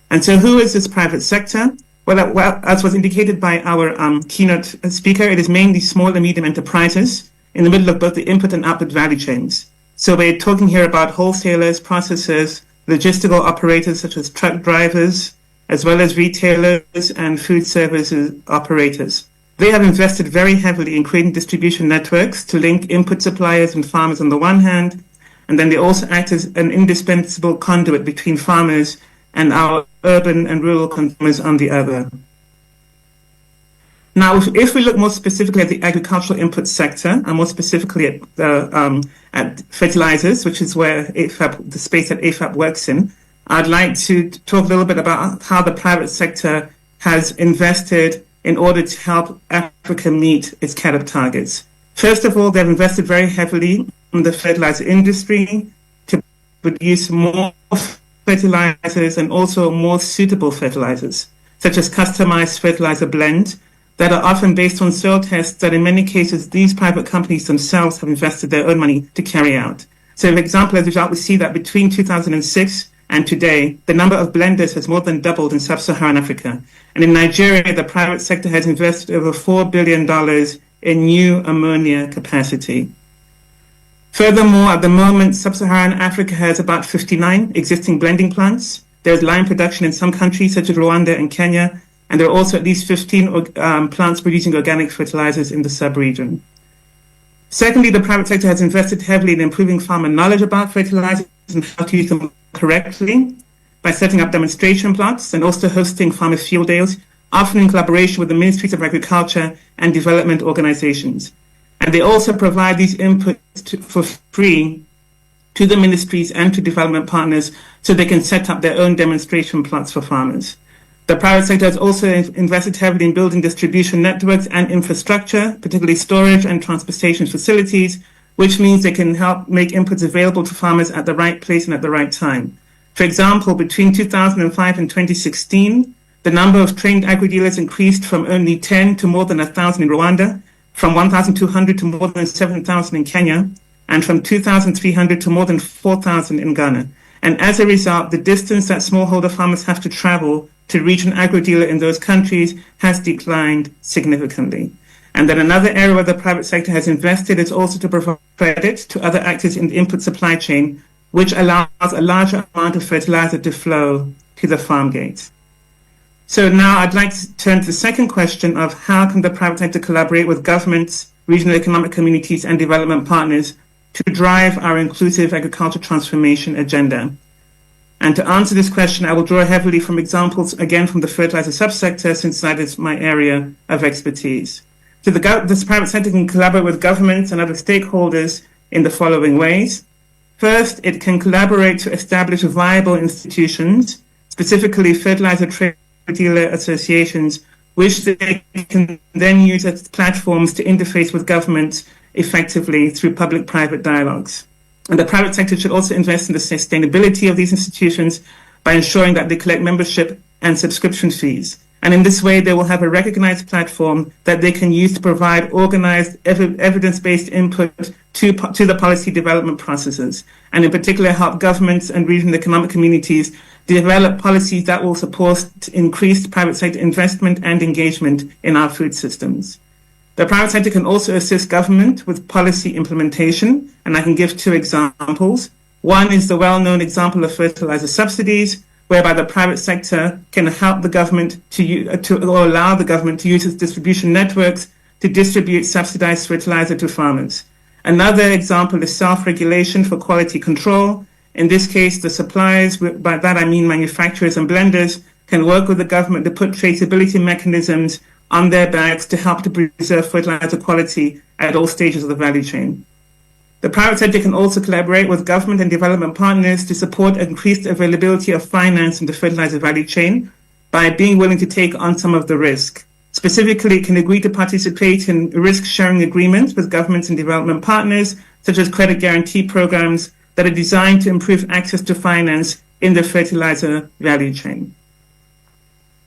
And so who is this private sector? Well, as was indicated by our keynote speaker, it is mainly small and medium enterprises in the middle of both the input and output value chains. So we're talking here about wholesalers, processors, logistical operators such as truck drivers, as well as retailers and food services operators. They have invested very heavily in creating distribution networks to link input suppliers and farmers on the one hand, and then they also act as an indispensable conduit between farmers and our urban and rural consumers on the other. Now, if we look more specifically at the agricultural input sector, and more specifically at fertilizers, which is where AFAP, the space that AFAP works in, I'd like to talk a little bit about how the private sector has invested in order to help Africa meet its CAADP targets. First of all, they've invested very heavily in the fertilizer industry to produce more fertilizers and also more suitable fertilizers, such as customized fertilizer blends that are often based on soil tests that in many cases these private companies themselves have invested their own money to carry out. So for example, as a result, we see that between 2006 and today, the number of blenders has more than doubled in sub-Saharan Africa. And in Nigeria, the private sector has invested over $4 billion in new ammonia capacity. Furthermore, at the moment, sub-Saharan Africa has about 59 existing blending plants. There's lime production in some countries, such as Rwanda and Kenya, and there are also at least 15 plants producing organic fertilizers in the sub-region. Secondly, the private sector has invested heavily in improving farmer knowledge about fertilizers and how to use them correctly by setting up demonstration plots and also hosting farmer field days, often in collaboration with the Ministries of Agriculture and Development organizations. And they also provide these inputs for free to the ministries and to development partners so they can set up their own demonstration plots for farmers. The private sector has also invested heavily in building distribution networks and infrastructure, particularly storage and transportation facilities, which means they can help make inputs available to farmers at the right place and at the right time. For example, between 2005 and 2016, the number of trained agri-dealers increased from only 10 to more than 1,000 in Rwanda, from 1,200 to more than 7,000 in Kenya, and from 2,300 to more than 4,000 in Ghana. And as a result, the distance that smallholder farmers have to travel to reach an agri-dealer in those countries has declined significantly. And then another area where the private sector has invested is also to provide credit to other actors in the input supply chain, which allows a larger amount of fertilizer to flow to the farm gate. So now I'd like to turn to the second question of how can the private sector collaborate with governments, regional economic communities, and development partners to drive our inclusive agriculture transformation agenda. And to answer this question, I will draw heavily from examples, again, from the fertilizer subsector, since that is my area of expertise. So this private sector can collaborate with governments and other stakeholders in the following ways. First, it can collaborate to establish viable institutions, specifically fertilizer trade dealer associations, which they can then use as platforms to interface with governments effectively through public-private dialogues. And the private sector should also invest in the sustainability of these institutions by ensuring that they collect membership and subscription fees. And in this way, they will have a recognized platform that they can use to provide organized, evidence-based input to the policy development processes, and in particular help governments and regional economic communities develop policies that will support increased private sector investment and engagement in our food systems. The private sector can also assist government with policy implementation, and I can give two examples. One is the well-known example of fertilizer subsidies, whereby the private sector can help the government or allow the government to use its distribution networks to distribute subsidized fertilizer to farmers. Another example is self-regulation for quality control. In this case, the suppliers, by that I mean manufacturers and blenders, can work with the government to put traceability mechanisms on their bags to help to preserve fertilizer quality at all stages of the value chain. The private sector can also collaborate with government and development partners to support increased availability of finance in the fertilizer value chain by being willing to take on some of the risk. Specifically, it can agree to participate in risk-sharing agreements with governments and development partners, such as credit guarantee programs that are designed to improve access to finance in the fertilizer value chain.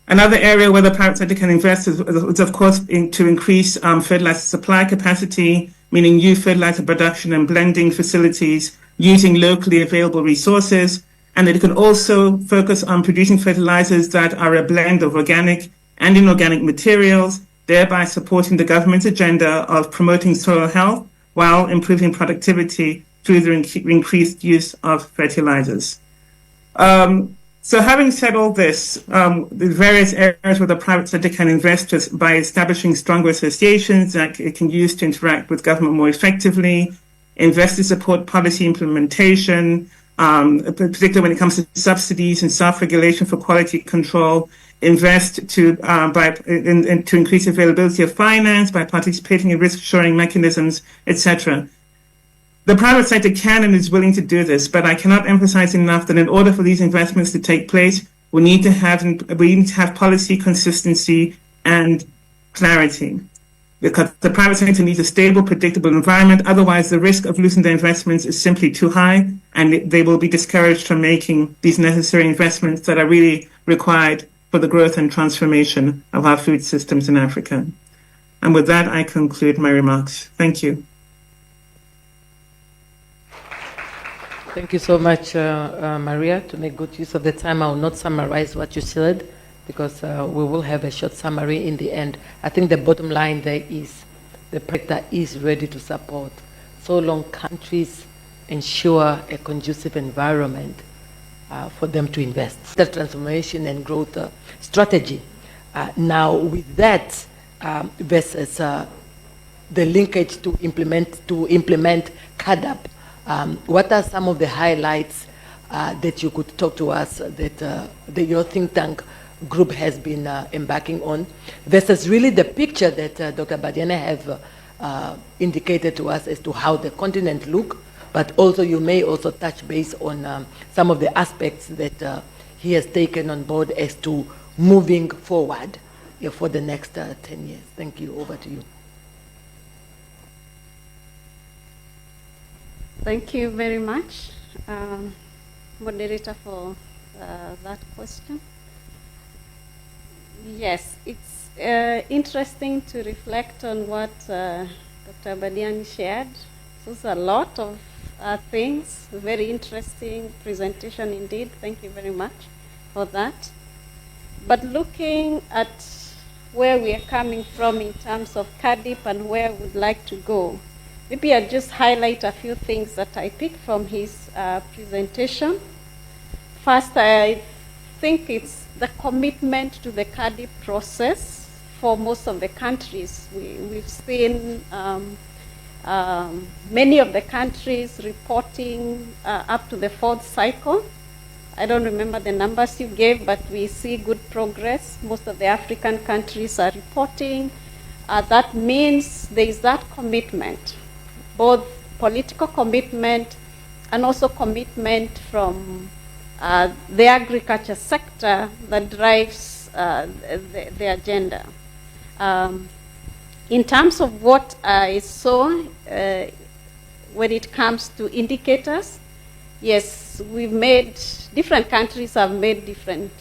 Another area where the private sector can invest is of course, to increase fertilizer supply capacity, meaning new fertilizer production and blending facilities using locally available resources. And it can also focus on producing fertilizers that are a blend of organic and inorganic materials, thereby supporting the government's agenda of promoting soil health while improving productivity through the increased use of fertilizers. So having said all this, the various areas where the private sector can invest is by establishing stronger associations that it can use to interact with government more effectively, invest to support policy implementation, particularly when it comes to subsidies and self-regulation for quality control, invest to increase availability of finance by participating in risk-sharing mechanisms, etc. The private sector can and is willing to do this, but I cannot emphasize enough that in order for these investments to take place, we need to have policy consistency and clarity, because the private sector needs a stable, predictable environment. Otherwise, the risk of losing their investments is simply too high, and they will be discouraged from making these necessary investments that are really required for the growth and transformation of our food systems in Africa. And with that, I conclude my remarks. Thank you. Thank you so much, Maria. To make good use of the time, I will not summarize what you said, because we will have a short summary in the end. I think the bottom line there is the sector is ready to support so long countries ensure a conducive environment for them to invest. The transformation and growth strategy. Now, with that versus the linkage to implement CADAP, what are some of the highlights that you could talk to us that your think tank group has been embarking on, versus really the picture that Dr. Badiane have indicated to us as to how the continent look, but also you may also touch base on some of the aspects that he has taken on board as to moving forward for the next 10 years. Thank you. Over to you. Thank you very much. moderator, for that question. Yes, it's interesting to reflect on what Dr. Badiani shared. So it's a lot of things, very interesting presentation indeed. Thank you very much for that. But looking at where we are coming from in terms of CADIP and where we would like to go, maybe I'll just highlight a few things that I picked from his presentation. First, I think it's the commitment to the CADIP process for most of the countries. We've seen many of the countries reporting up to the 4th cycle. I don't remember the numbers you gave, but we see good progress. Most of the African countries are reporting. That means there is that commitment, both political commitment and also commitment from the agriculture sector that drives the agenda. In terms of what I saw when it comes to indicators, yes, different countries have made different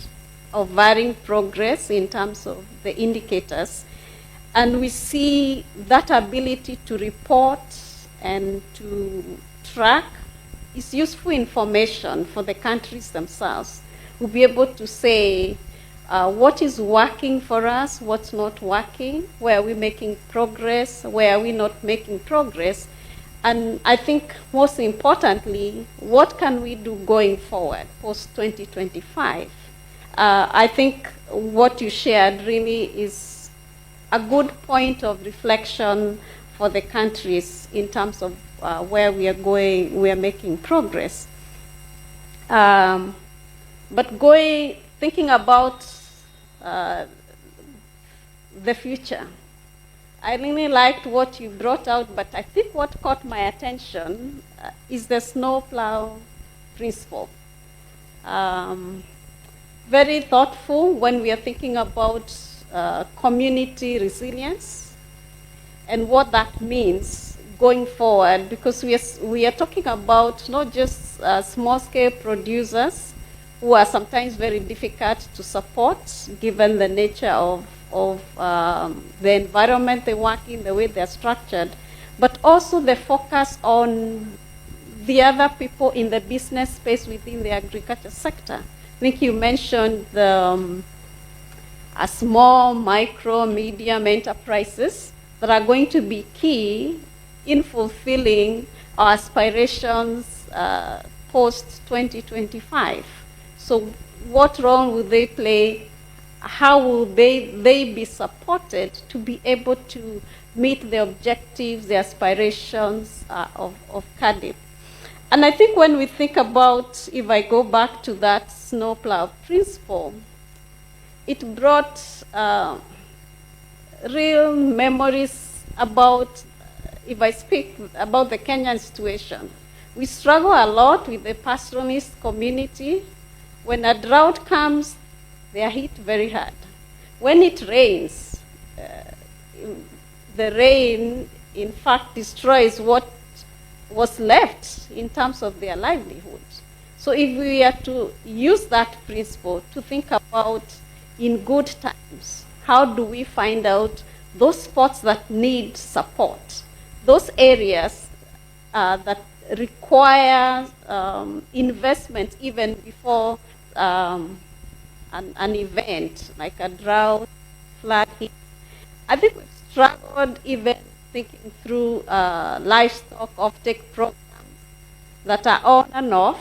or varying progress in terms of the indicators. And we see that ability to report and to track is useful information for the countries themselves. We'll be able to say what is working for us, what's not working, where are we making progress, where are we not making progress. And I think most importantly, what can we do going forward post-2025? I think what you shared really is a good point of reflection for the countries in terms of where we are going, we are making progress. But thinking about the future, I really liked what you brought out, but I think what caught my attention is the snowplow principle. Very thoughtful when we are thinking about community resilience and what that means going forward, because we are talking about not just small-scale producers who are sometimes very difficult to support given the nature of the environment they work in, the way they're structured, but also the focus on the other people in the business space within the agriculture sector. I think you mentioned the small, micro, medium enterprises that are going to be key in fulfilling our aspirations post-2025. So what role will they play? How will they be supported to be able to meet the objectives, the aspirations of CADIP? And I think when we think about, if I go back to that snowplow principle, it brought real memories about, if I speak about the Kenyan situation, we struggle a lot with the pastoralist community. When a drought comes, they are hit very hard. When it rains, the rain, in fact, destroys what was left in terms of their livelihood. So if we are to use that principle to think about in good times, how do we find out those spots that need support, those areas that require investment even before an event like a drought, flood hit. I think we've struggled even thinking through livestock offtake programs that are on and off.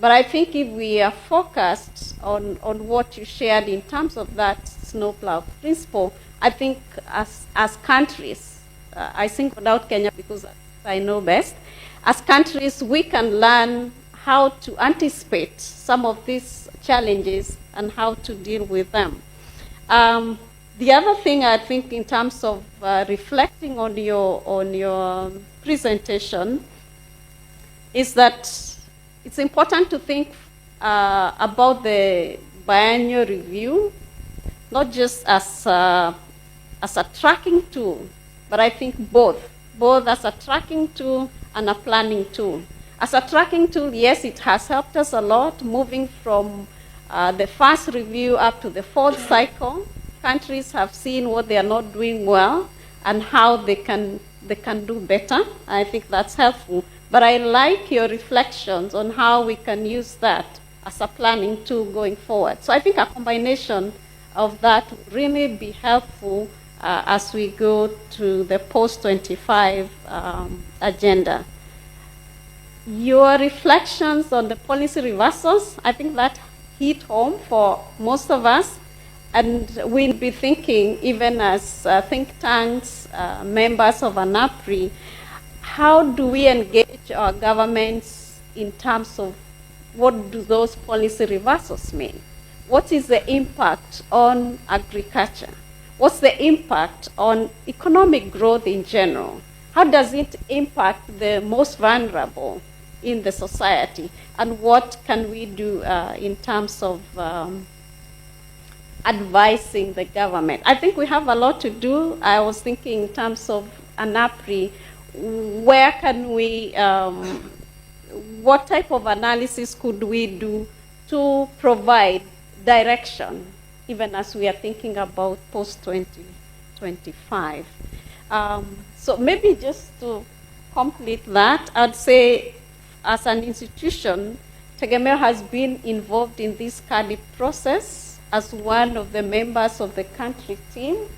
But I think if we are focused on what you shared in terms of that snowplow principle, I think as countries, I singled out Kenya because I know best, as countries we can learn how to anticipate some of these challenges and how to deal with them. The other thing I think in terms of reflecting on your presentation is that it's important to think about the biennial review, not just as a tracking tool, but I think both as a tracking tool and a planning tool. As a tracking tool, yes, it has helped us a lot, moving from the first review up to the fourth cycle. Countries have seen what they are not doing well and how they can do better. I think that's helpful. But I like your reflections on how we can use that as a planning tool going forward. So I think a combination of that would really be helpful as we go to the post-25 agenda. Your reflections on the policy reversals, I think that hit home for most of us. And we'll be thinking, even as think tanks, members of ANAPRI, how do we engage our governments in terms of what do those policy reversals mean? What is the impact on agriculture? What's the impact on economic growth in general? How does it impact the most vulnerable in the society? And what can we do in terms of advising the government? I think we have a lot to do. I was thinking in terms of ANAPRI, where can we, what type of analysis could we do to provide direction, even as we are thinking about post-2025? So maybe just to complete that, I'd say as an institution, Tegemeo has been involved in this CADI process as one of the members of the country team.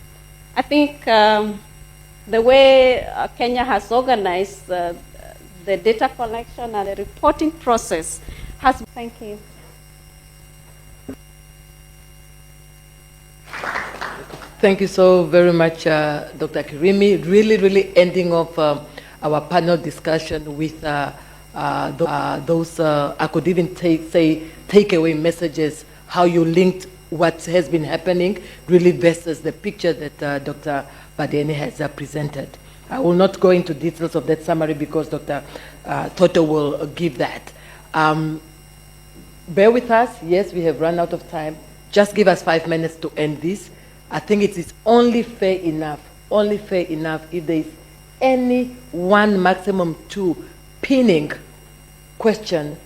I think the way Kenya has organized the data collection and the reporting process has been. Thank you. Thank you so very much, Dr. Kirimi. Really ending off our panel discussion with those, I could even say, takeaway messages, how you linked what has been happening really versus the picture that Dr. Badiane has presented. I will not go into details of that summary because Dr. Toto will give that. Bear with us. Yes, we have run out of time. Just give us 5 minutes to end this. I think it is only fair enough if there is any one, maximum two pinning question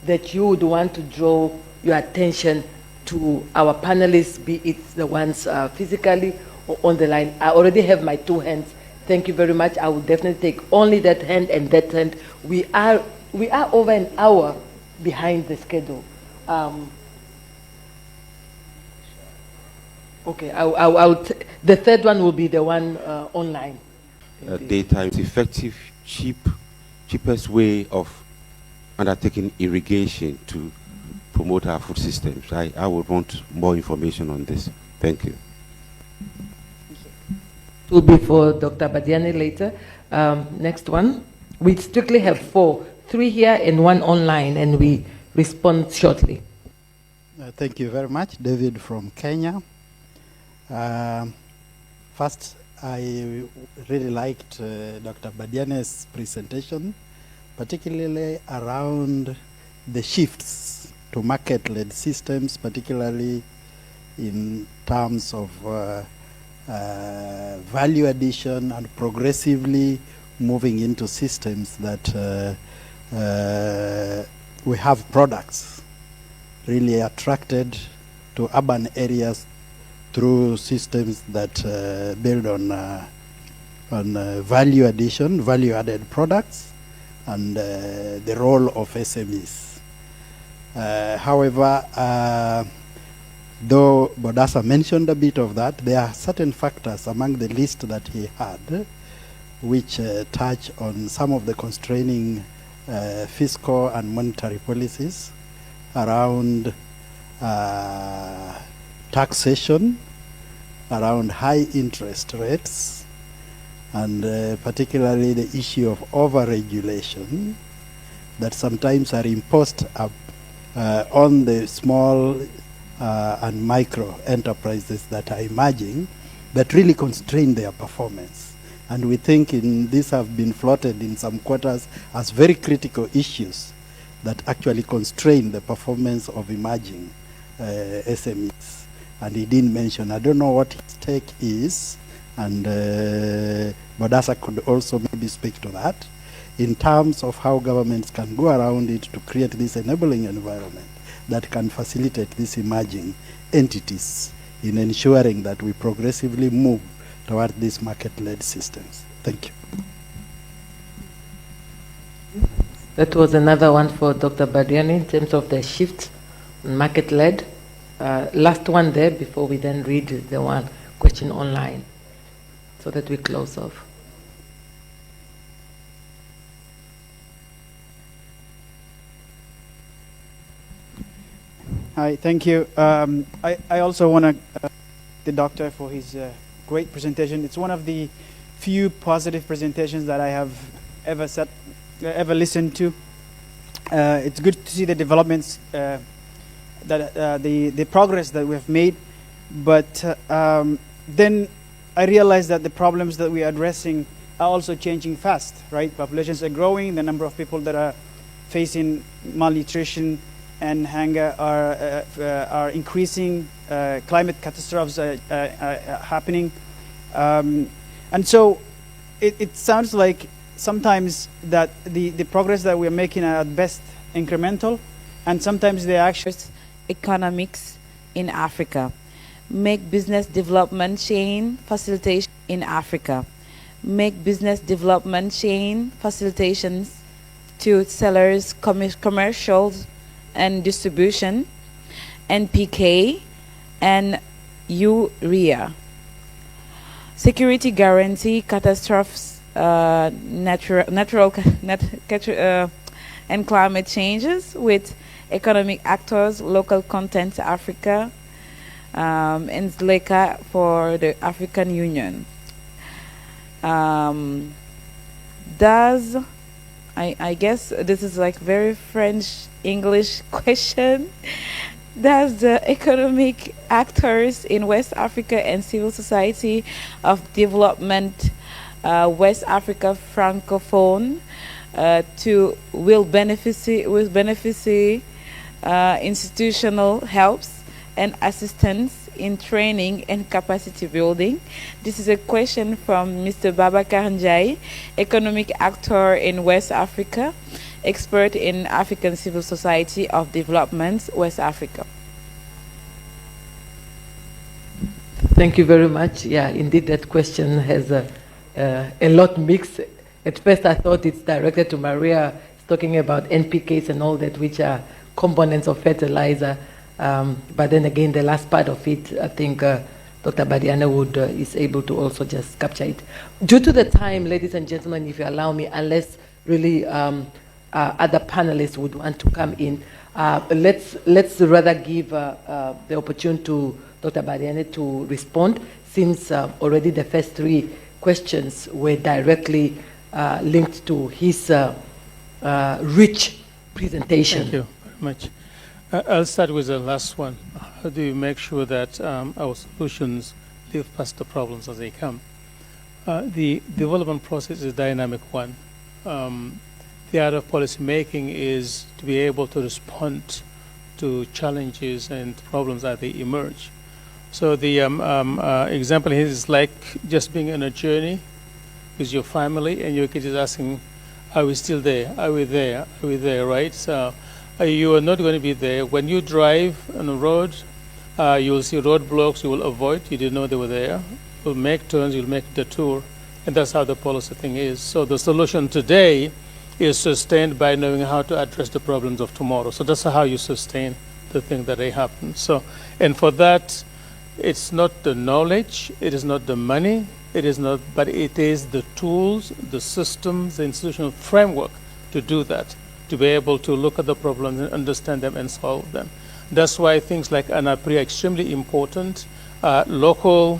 that you would want to draw your attention to our panelists, be it the ones physically or on the line. I already have my two hands. Thank you very much. I will definitely take only that hand and that hand. We are over an hour behind the schedule. Okay, the third one will be the one online. Data is effective, cheapest way of undertaking irrigation to promote our food systems. I would want more information on this. Thank you. It will be for Dr. Badiane later. Next one. We strictly have 4, 3 here and 1 online, and we respond shortly. Thank you very much. David from Kenya. First, I really liked Dr. Badiane's presentation, particularly around the shifts to market-led systems, particularly in terms of value addition and progressively moving into systems that we have products really attracted to urban areas through systems that build on value addition, value-added products, and the role of SMEs. However, though Bodasa mentioned a bit of that, there are certain factors among the list that he had which touch on some of the constraining fiscal and monetary policies around taxation, around high interest rates, and particularly the issue of over-regulation that sometimes are imposed up on the small and micro enterprises that are emerging that really constrain their performance. And we think these have been floated in some quarters as very critical issues that actually constrain the performance of emerging SMEs. And he didn't mention, I don't know what his take is, and Bodasa could also maybe speak to that. in terms of how governments can go around it to create this enabling environment that can facilitate these emerging entities in ensuring that we progressively move toward these market-led systems. Thank you. That was another one for Dr. Badiani in terms of the shift market-led. Last one there before we then read the one question online so that we close off. Hi, thank you. I also want to thank the doctor for his great presentation. It's one of the few positive presentations that I have ever listened to. It's good to see the developments, the progress that we have made, but then I realized that the problems that we are addressing are also changing fast, right? Populations are growing, the number of people that are facing malnutrition and hunger are increasing, climate catastrophes are happening. And so it sounds like sometimes that the progress that we're making are at best incremental, and sometimes the actions. Economics in Africa. Make business development chain facilitation in Africa. Make business development chain facilitations to sellers, commercials, and distribution, NPK, and urea. Security guarantee catastrophes, and climate changes with economic actors, local content Africa, and ZLECA for the African Union. I guess this is like very French English question. Does the economic actors in West Africa and civil society of development West Africa Francophone will beneficie institutional helps and assistance in training and capacity building? This is a question from Mr. Babacar Ndiaye, economic actor in West Africa, expert in African civil society of development, West Africa. Thank you very much. Yeah, indeed, that question has a lot mixed. At first, I thought it's directed to Maria, talking about NPKs and all that, which are components of fertilizer. But then again, the last part of it, I think Dr. Badiana is able to also just capture it. Due to the time, ladies and gentlemen, if you allow me, unless really other panelists would want to come in, let's rather give the opportunity to Dr. Badiana to respond, since already the first three questions were directly linked to his rich presentation. Thank you very much. I'll start with the last one. How do you make sure that our solutions live past the problems as they come? The development process is a dynamic one. The art of policy making is to be able to respond to challenges and problems as they emerge. So the example here is like just being on a journey with your family, and your kid is asking, are we still there? Are we there? Are we there, right? So you are not going to be there. When you drive on a road, you will see roadblocks you will avoid. You didn't know they were there. You'll make turns, you'll make the tour, and that's how the policy thing is. So the solution today is sustained by knowing how to address the problems of tomorrow. So that's how you sustain the thing that they happen. So, and for that, it's not the knowledge, it is not the money, it is not, but it is the tools, the systems, the institutional framework to do that, to be able to look at the problems and understand them and solve them. That's why things like ANAPRI are extremely important. Local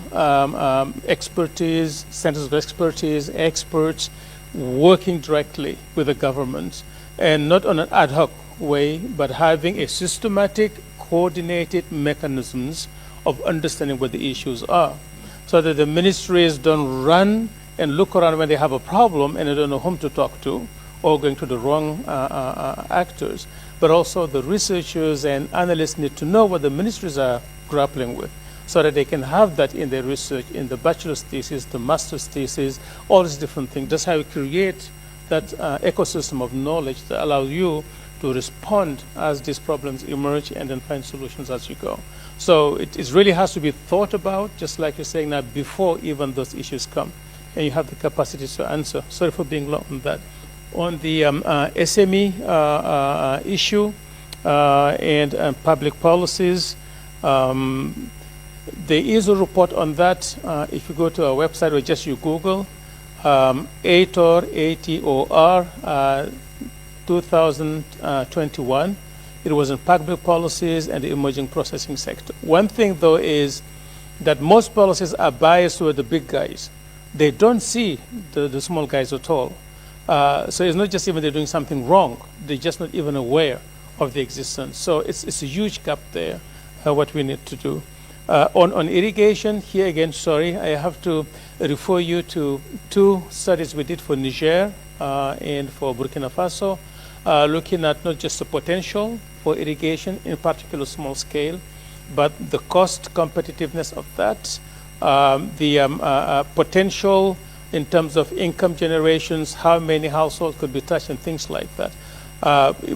expertise, centers of expertise, experts working directly with the government, and not on an ad hoc way, but having a systematic, coordinated mechanisms of understanding what the issues are, so that the ministries don't run and look around when they have a problem and they don't know whom to talk to, or going to the wrong actors. But also the researchers and analysts need to know what the ministries are grappling with, so that they can have that in their research, in the bachelor's thesis, the master's thesis, all these different things. That's how we create that ecosystem of knowledge that allows you to respond as these problems emerge and then find solutions as you go. So it really has to be thought about, just like you're saying now, before even those issues come. And you have the capacity to answer. Sorry for being long on that. On the SME issue and public policies, there is a report on that. If you go to our website or just you Google, ATOR, A-T-O-R, 2021. It was in public policies and the emerging processing sector. One thing, though, is that most policies are biased toward the big guys. They don't see the small guys at all. So it's not just even they're doing something wrong. They're just not even aware of the existence. So it's a huge gap there, what we need to do. On irrigation, here again, sorry, I have to refer you to 2 studies we did for Niger and for Burkina Faso, looking at not just the potential for irrigation, in particular small scale, but the cost competitiveness of that, the potential in terms of income generations, how many households could be touched, and things like that.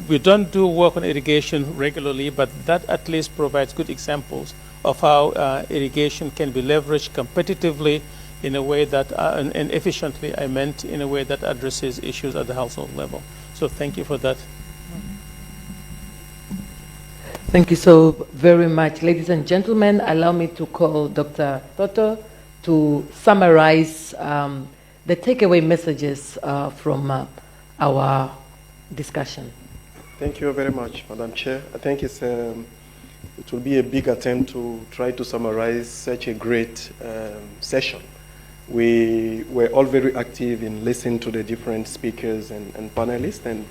We don't do work on irrigation regularly, but that at least provides good examples of how irrigation can be leveraged competitively in a way that, and efficiently, I meant, in a way that addresses issues at the household level. So thank you for that. Thank you so very much. Ladies and gentlemen, allow me to call Dr. Toto to summarize the takeaway messages from our discussion. Thank you very much, Madam Chair. I think it will be a big attempt to try to summarize such a great session. We were all very active in listening to the different speakers and panelists, and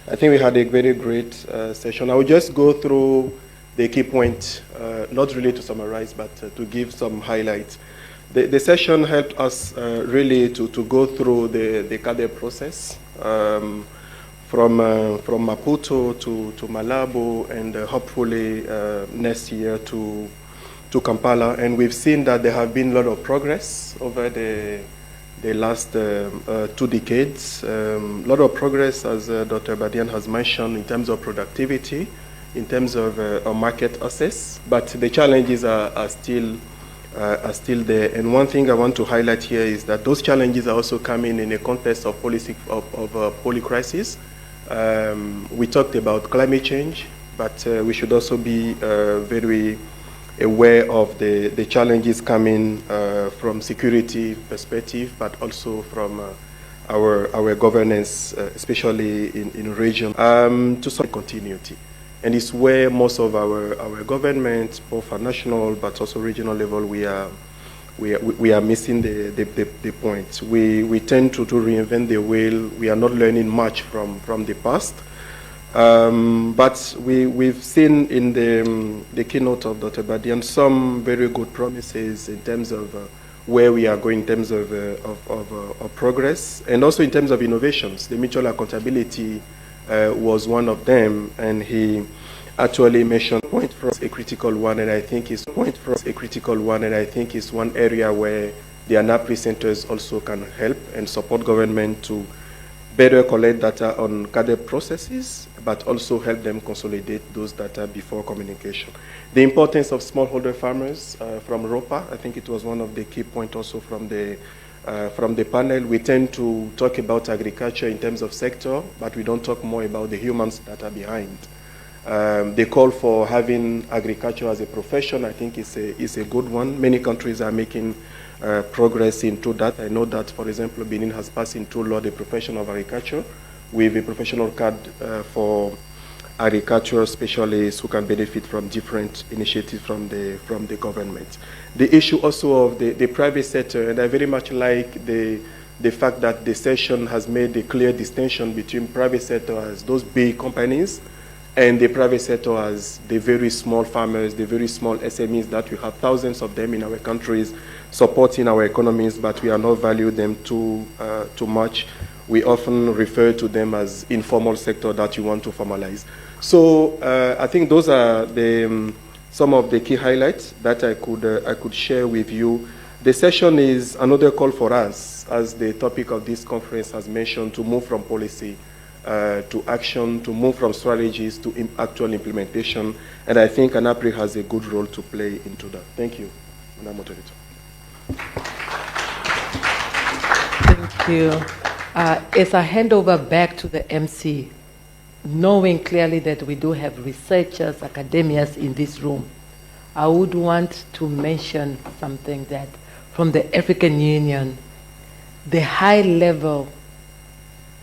I think we had a very great session. I will just go through the key points, not really to summarize, but to give some highlights. The session helped us really to go through the CADE process, from Maputo to Malabo, and hopefully next year to Kampala. And we've seen that there have been a lot of progress over the last 2 decades. A lot of progress, as Dr. Badian has mentioned, in terms of productivity, in terms of market access, but the challenges are still there. And one thing I want to highlight here is that those challenges are also coming in a context of policy of polycrisis. We talked about climate change, but we should also be very aware of the challenges coming from security perspective, but also from our governance, especially in region, to some continuity. And it's where most of our governments, both at national but also regional level, we are missing the point. We tend to reinvent the wheel. We are not learning much from the past. But we've seen in the keynote of Dr. Badian some very good promises in terms of where we are going in terms of progress, and also in terms of innovations. The mutual accountability was one of them, and he actually mentioned point for a critical one, and I think is one area where the ANAPRI centers also can help and support government to better collect data on CADE processes, but also help them consolidate those data before communication. The importance of smallholder farmers from ROPA, I think it was one of the key points also from the panel. We tend to talk about agriculture in terms of sector, but we don't talk more about the humans that are behind. The call for having agriculture as a profession, I think, is a good one. Many countries are making progress into that. I know that, for example, Benin has passed into law the profession of agriculture with a professional card for agriculture specialists who can benefit from different initiatives from the government. The issue also of the private sector, and I very much like the fact that the session has made a clear distinction between private sector as those big companies and the private sector as the very small farmers, the very small SMEs that we have thousands of them in our countries supporting our economies, but we are not value them too much. We often refer to them as informal sector that you want to formalize. So I think those are some of the key highlights that I could share with you. The session is another call for us, as the topic of this conference has mentioned, to move from policy to action, to move from strategies to actual implementation. And I think ANAPRI has a good role to play into that. Thank you, Madam Moderator. Thank you. As I hand over back to the MC, knowing clearly that we do have researchers, academians in this room, I would want to mention something that from the African Union, the high-level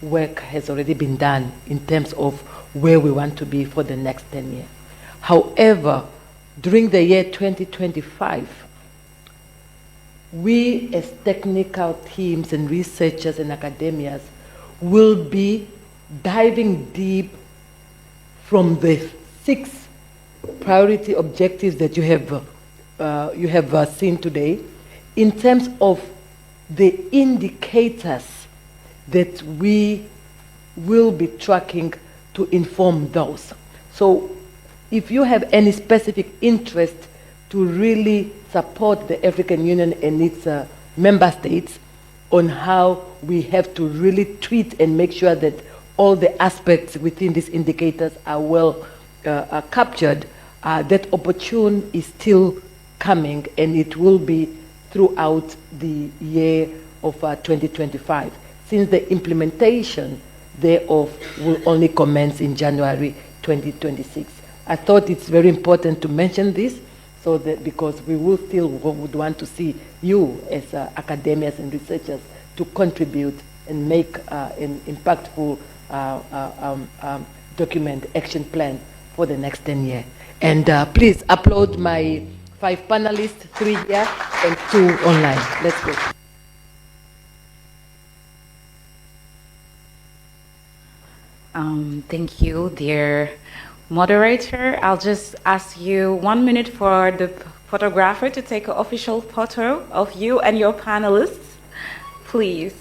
work has already been done in terms of where we want to be for the next 10 years. However, during the year 2025, we as technical teams and researchers and academians will be diving deep from the 6 priority objectives that you have seen today in terms of the indicators that we will be tracking to inform those. So if you have any specific interest to really support the African Union and its member states on how we have to really treat and make sure that all the aspects within these indicators are well captured, that opportunity is still coming, and it will be throughout the year of 2025, since the implementation thereof will only commence in January 2026. I thought it's very important to mention this, so that because we will still would want to see you as academics and researchers to contribute and make an impactful document, action plan for the next 10 years. And please upload my 5 panelists, 3 here and 2 online. Let's go. Thank you, dear moderator. I'll just ask you 1 minute for the photographer to take an official photo of you and your panelists, please.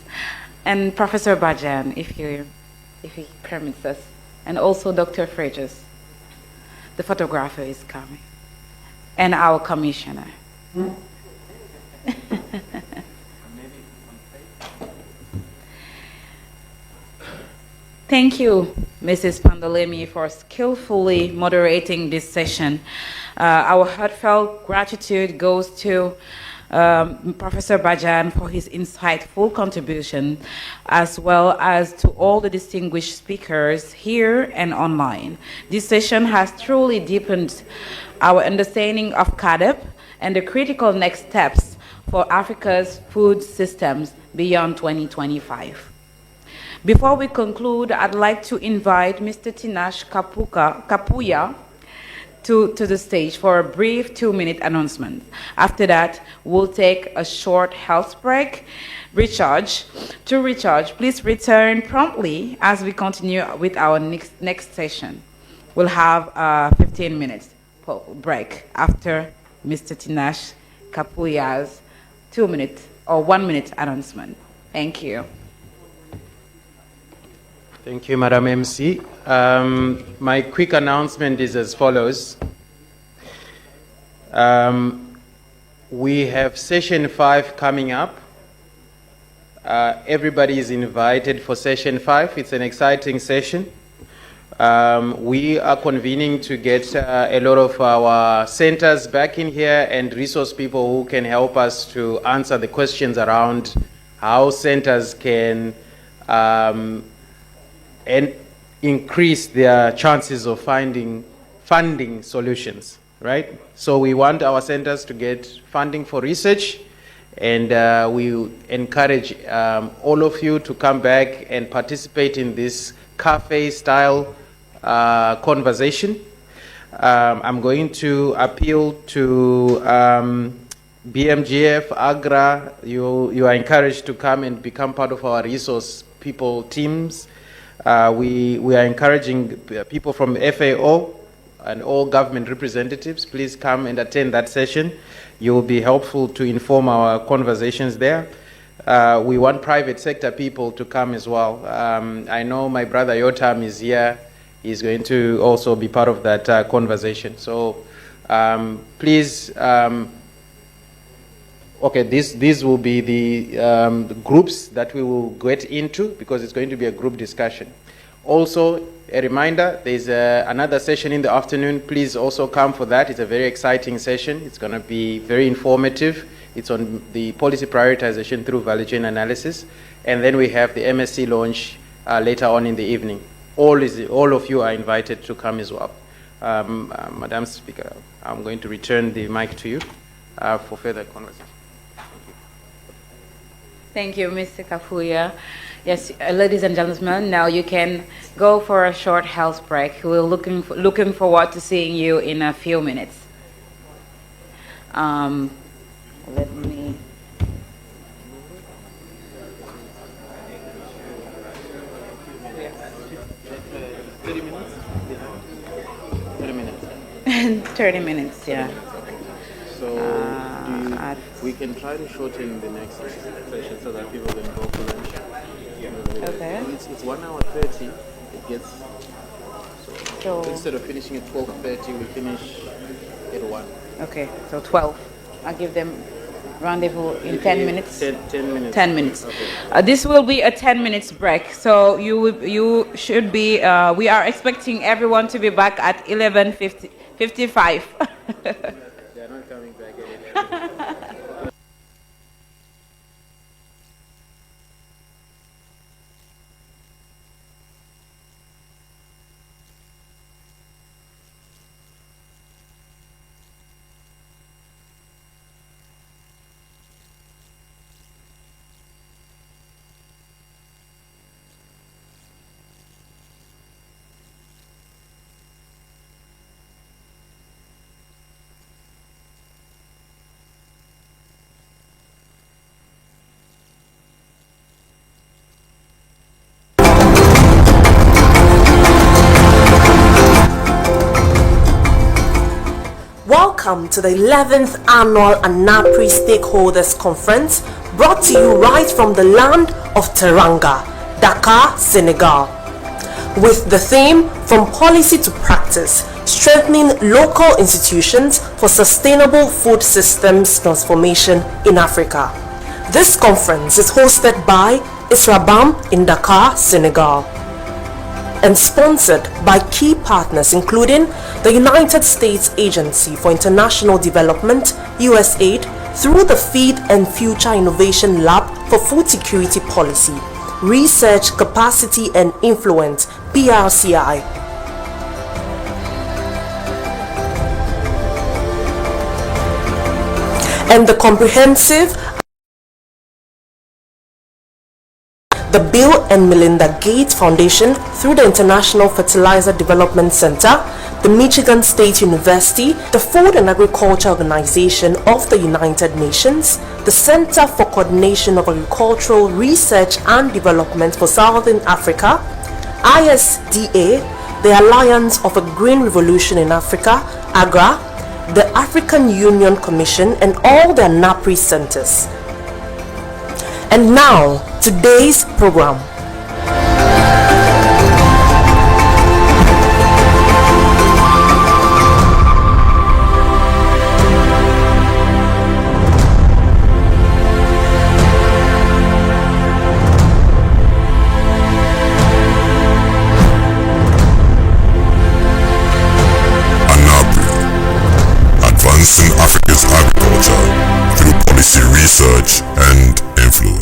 And Professor Bajan, if he permits us. And also Dr. Freitas. The photographer is coming. And our commissioner. Thank you, Mrs. Pandolemi, for skillfully moderating this session. Our heartfelt gratitude goes to Professor Bajan for his insightful contribution, as well as to all the distinguished speakers here and online. This session has truly deepened our understanding of CAADP and the critical next steps for Africa's food systems beyond 2025. Before we conclude, I'd like to invite Mr. Tinashe Kapuya to the stage for a brief 2-minute announcement. After that, we'll take a short health break. To recharge, please return promptly as we continue with our next session. We'll have a 15 minutes break after Mr. Tinashe Kapuya's 2-minute or 1-minute announcement. Thank you. Thank you, Madam MC. My quick announcement is as follows. We have session 5 coming up. Everybody is invited for session 5. It's an exciting session. We are convening to get a lot of our centers back in here and resource people who can help us to answer the questions around how centers can and increase their chances of finding funding solutions, right? So we want our centers to get funding for research, and we encourage all of you to come back and participate in this cafe-style conversation. I'm going to appeal to BMGF, AGRA. You are encouraged to come and become part of our resource people teams. We are encouraging people from FAO and all government representatives. Please come and attend that session. You will be helpful to inform our conversations there. We want private sector people to come as well. I know my brother Yotam is here. He's going to also be part of that conversation. So please okay, these will be the groups that we will get into, because it's going to be a group discussion. Also, a reminder, there's another session in the afternoon. Please also come for that. It's a very exciting session. It's going to be very informative. It's on the policy prioritization through value chain analysis. And then we have the MSc launch later on in the evening. All of you are invited to come as well. Madam Speaker, I'm going to return the mic to you for further conversation. Thank you, Mr. Kafuya. Yes, ladies and gentlemen, now you can go for a short health break. We're looking forward to seeing you in a few minutes. Let me... minutes? 30 minutes, yeah. So we can try to shorten the next session so that people can go for lunch. Okay. It's 1 hour 30. It gets so instead of finishing at 12:30, we finish at 1. Okay, so 12. I'll give them rendezvous in 10 minutes. 10 minutes. 10 minutes. Okay. This will be a 10 minutes break. So you should be. We are expecting everyone to be back at 11:55. They're not coming back yet. Welcome to the 11th Annual ANAPRI Stakeholders Conference, brought to you right from the land of Teranga, Dakar, Senegal, with the theme From Policy to Practice, Strengthening Local Institutions for Sustainable Food Systems Transformation in Africa. This conference is hosted by ISRABAM in Dakar, Senegal, and sponsored by key partners including the United States Agency for International Development, USAID, through the Feed and Future Innovation Lab for Food Security Policy, Research, Capacity and Influence, PRCI, and the Comprehensive the Bill and Melinda Gates Foundation through the International Fertilizer Development Center, the Michigan State University, the Food and Agriculture Organization of the United Nations, the Center for Coordination of Agricultural Research and Development for Southern Africa, ISDA, the Alliance of a Green Revolution in Africa, AGRA, the African Union Commission, and all the ANAPRI centers. And now, today's program. Advancing Africa's agriculture through policy research and influence.